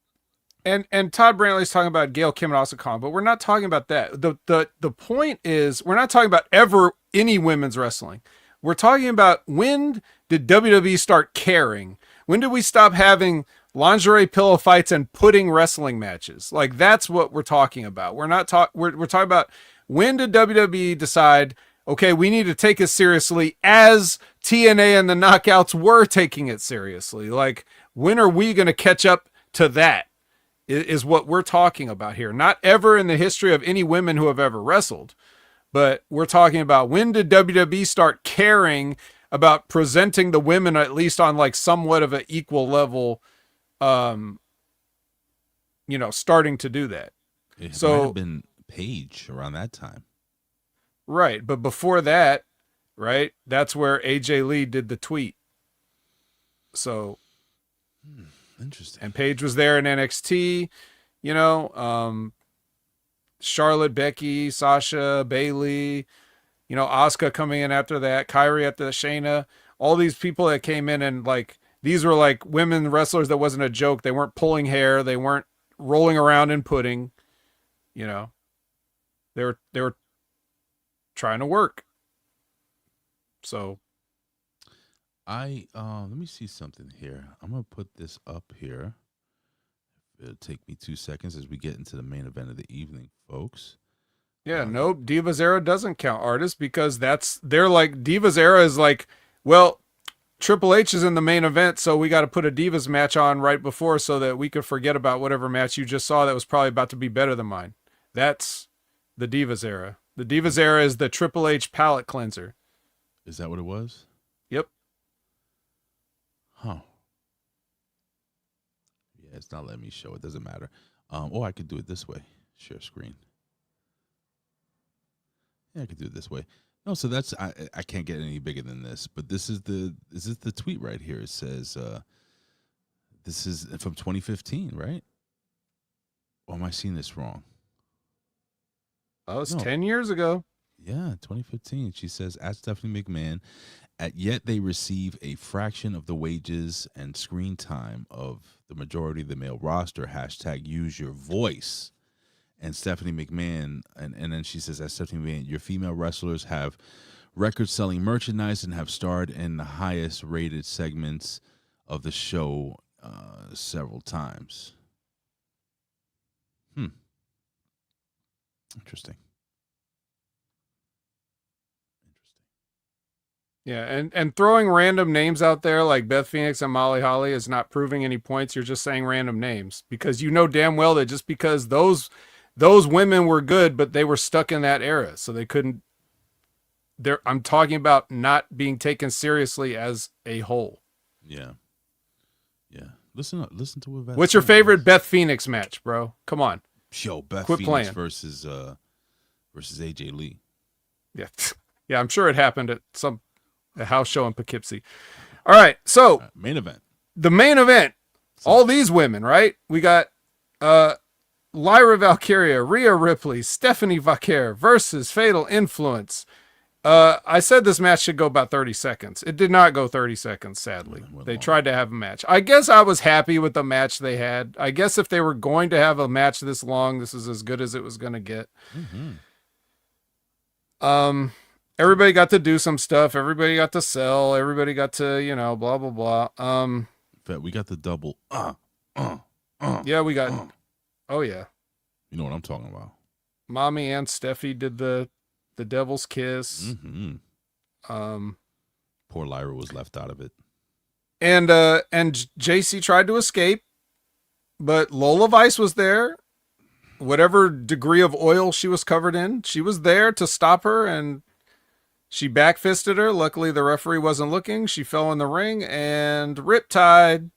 and Todd Brantley's talking about Gail Kim and Asuka Khan, but we're not talking about that. The point is, we're not talking about ever any women's wrestling. We're talking about, when did WWE start caring? When did we stop having lingerie pillow fights and pudding wrestling matches? Like, that's what we're talking about. We're talking about, when did WWE decide, okay, we need to take it seriously, as TNA and the Knockouts were taking it seriously? Like, when are we going to catch up to that is what we're talking about here. Not ever in the history of any women who have ever wrestled, but we're talking about, when did WWE start caring about presenting the women at least on like somewhat of an equal level, starting to do that. It might have been Paige around that time. Right. But before that, right, that's where AJ Lee did the tweet. So interesting. And Paige was there in NXT, Charlotte, Becky, Sasha, Bailey, Asuka coming in after that, Kyrie after Shayna, all these people that came in, and like, these were like women wrestlers that wasn't a joke. They weren't pulling hair. They weren't rolling around in pudding. They were trying to work. So let me see something here. I'm gonna put this up here. It'll take me 2 seconds as we get into the main event of the evening, folks. Yeah, nope. Divas Era doesn't count, artists, because they're like, Divas Era is like, well, Triple H is in the main event, so we got to put a Divas match on right before so that we could forget about whatever match you just saw that was probably about to be better than mine. That's the Divas Era. The Divas Era is the Triple H palate cleanser. Is that what it was? Yep. Huh. Yeah, it's not letting me show. It doesn't matter. I could do it this way. Share screen. Yeah, I could do it this way. No, so that's, I can't get any bigger than this. But this is the tweet right here. It says, this is from 2015, right? Or am I seeing this wrong? Oh, it's 10 years ago. Yeah, 2015. She says, at Stephanie McMahon, yet they receive a fraction of the wages and screen time of the majority of the male roster. # use your voice. And Stephanie McMahon, and then she says, as Stephanie McMahon, your female wrestlers have record-selling merchandise and have starred in the highest-rated segments of the show several times. Interesting. Yeah, and throwing random names out there like Beth Phoenix and Molly Holly is not proving any points. You're just saying random names because you know damn well that just because those women were good, but they were stuck in that era, so they couldn't. I'm talking about not being taken seriously as a whole. Yeah. Listen to what Beth. What's your favorite Beth Phoenix match, bro? Come on. Yo, Beth Quit Phoenix playing. versus AJ Lee. Yeah, yeah, I'm sure it happened at a house show in Poughkeepsie. All right, so main event. The main event. All these women, right? We got Lyra Valkyria, Rhea Ripley, Stephanie Vaquer versus Fatal Influence. I said this match should go about 30 seconds. It did not go 30 seconds, sadly. They tried to have a match. I guess I was happy with the match they had. I guess if they were going to have a match this long, this is as good as it was going to get. Everybody got to do some stuff. Everybody got to sell. Everybody got to, blah, blah, blah. But we got the double. Yeah, we got. Oh yeah, You know what I'm talking about. Mommy and Steffi did the Devil's Kiss. Mm-hmm. Poor Lyra was left out of it. And JC tried to escape, but Lola Vice was there. Whatever degree of oil she was covered in, she was there to stop her, and she backfisted her. Luckily, the referee wasn't looking. She fell in the ring, and Riptide,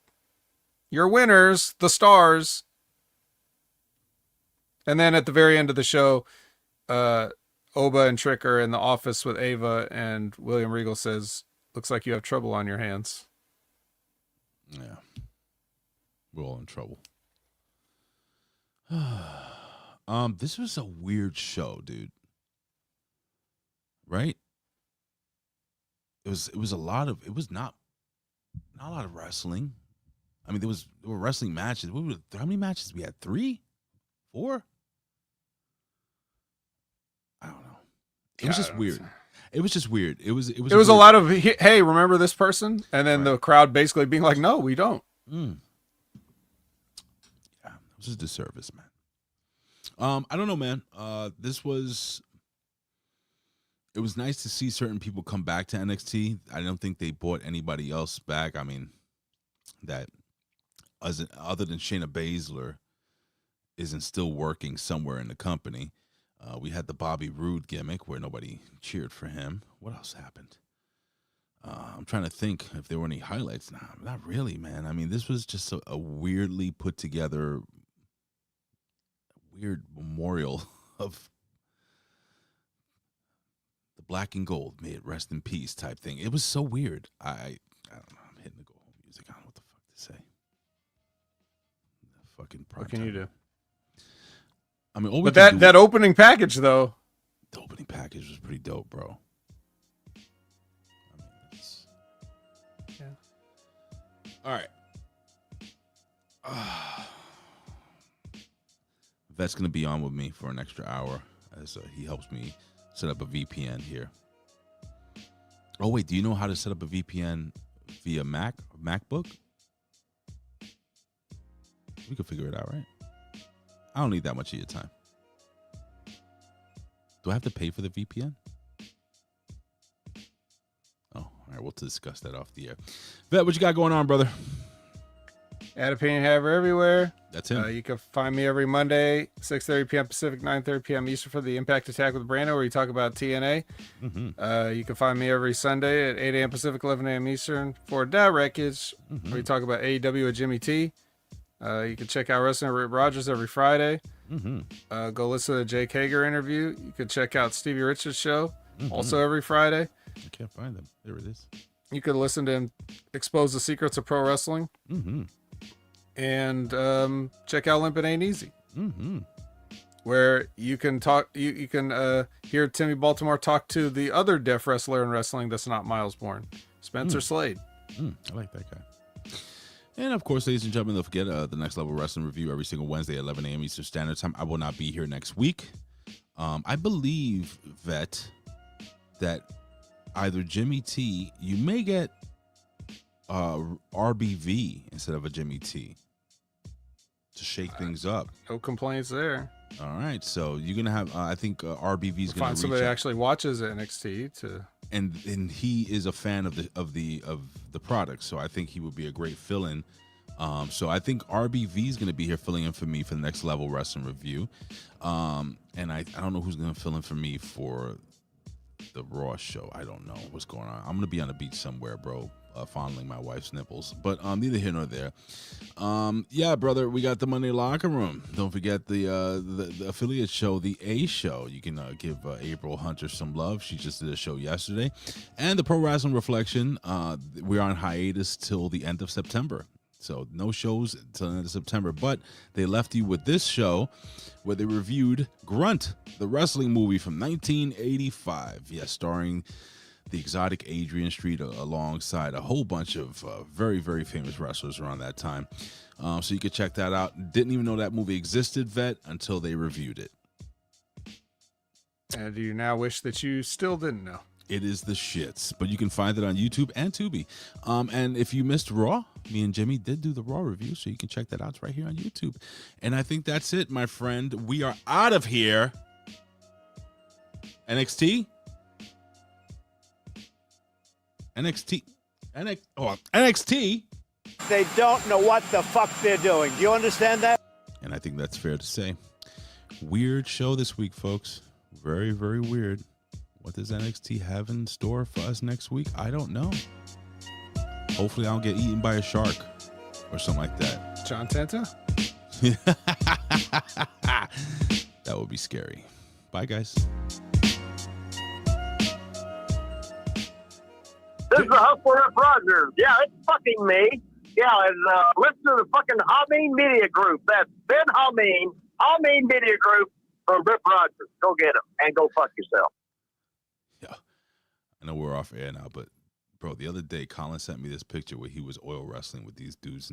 your winners, the Stars. And then at the very end of the show, Oba and Trick are in the office with Ava, and William Regal says, "Looks like you have trouble on your hands." Yeah. We're all in trouble. This was a weird show, dude. Right? It was not a lot of wrestling. I mean, there were wrestling matches. How many matches we had? 3? 4? I don't know. It was just weird. It was just weird. It was a lot of, hey, remember this person? And then the crowd basically being like, no, we don't. Yeah, it was a disservice, man. I don't know, man. It was nice to see certain people come back to NXT. I don't think they brought anybody else back. I mean, that other than Shayna Baszler isn't still working somewhere in the company. We had the Bobby Roode gimmick where nobody cheered for him. What else happened? I'm trying to think if there were any highlights. Nah, not really, man. I mean, this was just a weirdly put together, weird memorial of the black and gold, may it rest in peace type thing. It was so weird. I don't know. I'm hitting the go home music. I don't know what the fuck to say. What can you do? I mean, but that opening package, though. The opening package was pretty dope, bro. I mean, yeah. All right. Vet's going to be on with me for an extra hour as he helps me set up a VPN here. Oh, wait. Do you know how to set up a VPN via MacBook? We could figure it out, right? I don't need that much of your time. Do I have to pay for the VPN? Oh, all right. We'll discuss that off the air. Vet, what you got going on, brother? Ad Opinion Haver everywhere. That's him. You can find me every Monday, 6:30 p.m. Pacific, 9:30 p.m. Eastern for the Impact Attack with Brando, where you talk about TNA. Mm-hmm. You can find me every Sunday at 8 a.m. Pacific, 11 a.m. Eastern for Da Wreckage, where you talk about AEW with Jimmy T. You can check out Wrestling with Rip Rogers every Friday. Go listen to the Jake Hager interview. You can check out Stevie Richards' show, also every Friday. I can't find them. There it is. You can listen to him expose the secrets of pro wrestling. And check out Limpin' Ain't Easy, where you can talk. You can hear Timmy Baltimore talk to the other deaf wrestler in wrestling that's not Miles Bourne, Spencer Slade. I like that guy. And, of course, ladies and gentlemen, don't forget the Next Level Wrestling Review every single Wednesday at 11 a.m. Eastern Standard Time. I will not be here next week. I believe, Vet, that either Jimmy T, you may get RBV instead of a Jimmy T to shake things up. No complaints there. All right. So you're going to have, I think RBV is going to find somebody that actually watches NXT to... And he is a fan of the product, so I think he would be a great fill-in. So I think RBV is going to be here filling in for me for the Next Level Wrestling Review, and I don't know who's going to fill in for me for the Raw show. I don't know what's going on. I'm going to be on the beach somewhere, bro, fondling my wife's nipples. But neither here nor there. Yeah, brother, we got the Monday Locker Room. Don't forget the affiliate show, the A Show. You can give April Hunter some love. She just did a show yesterday. And the Pro Wrestling Reflection. We're on hiatus till the end of September. So no shows until the end of September. But they left you with this show where they reviewed Grunt, the wrestling movie from 1985. Yes, starring the exotic Adrian Street alongside a whole bunch of very, very famous wrestlers around that time. So you can check that out. Didn't even know that movie existed, Vet, until they reviewed it. And do you now wish that you still didn't know? It is the shits, but you can find it on YouTube and Tubi. And if you missed Raw, me and Jimmy did do the Raw review, so you can check that out. It's right here on YouTube. And I think that's it, my friend. We are out of here. NXT. They don't know what the fuck they're doing. Do you understand that? And I think that's fair to say. Weird show this week, folks. Very, very weird. What does NXT have in store for us next week? I don't know. Hopefully I don't get eaten by a shark or something like that. John Tenta? That would be scary. Bye, guys. This is the Hustler Rip Rogers. Yeah, it's fucking me. Yeah, and listen to the fucking Hameen Media Group. That's Ben Hameen Media Group from Rip Rogers. Go get him and go fuck yourself. Yeah. I know we're off air now, but bro, the other day Colin sent me this picture where he was oil wrestling with these dudes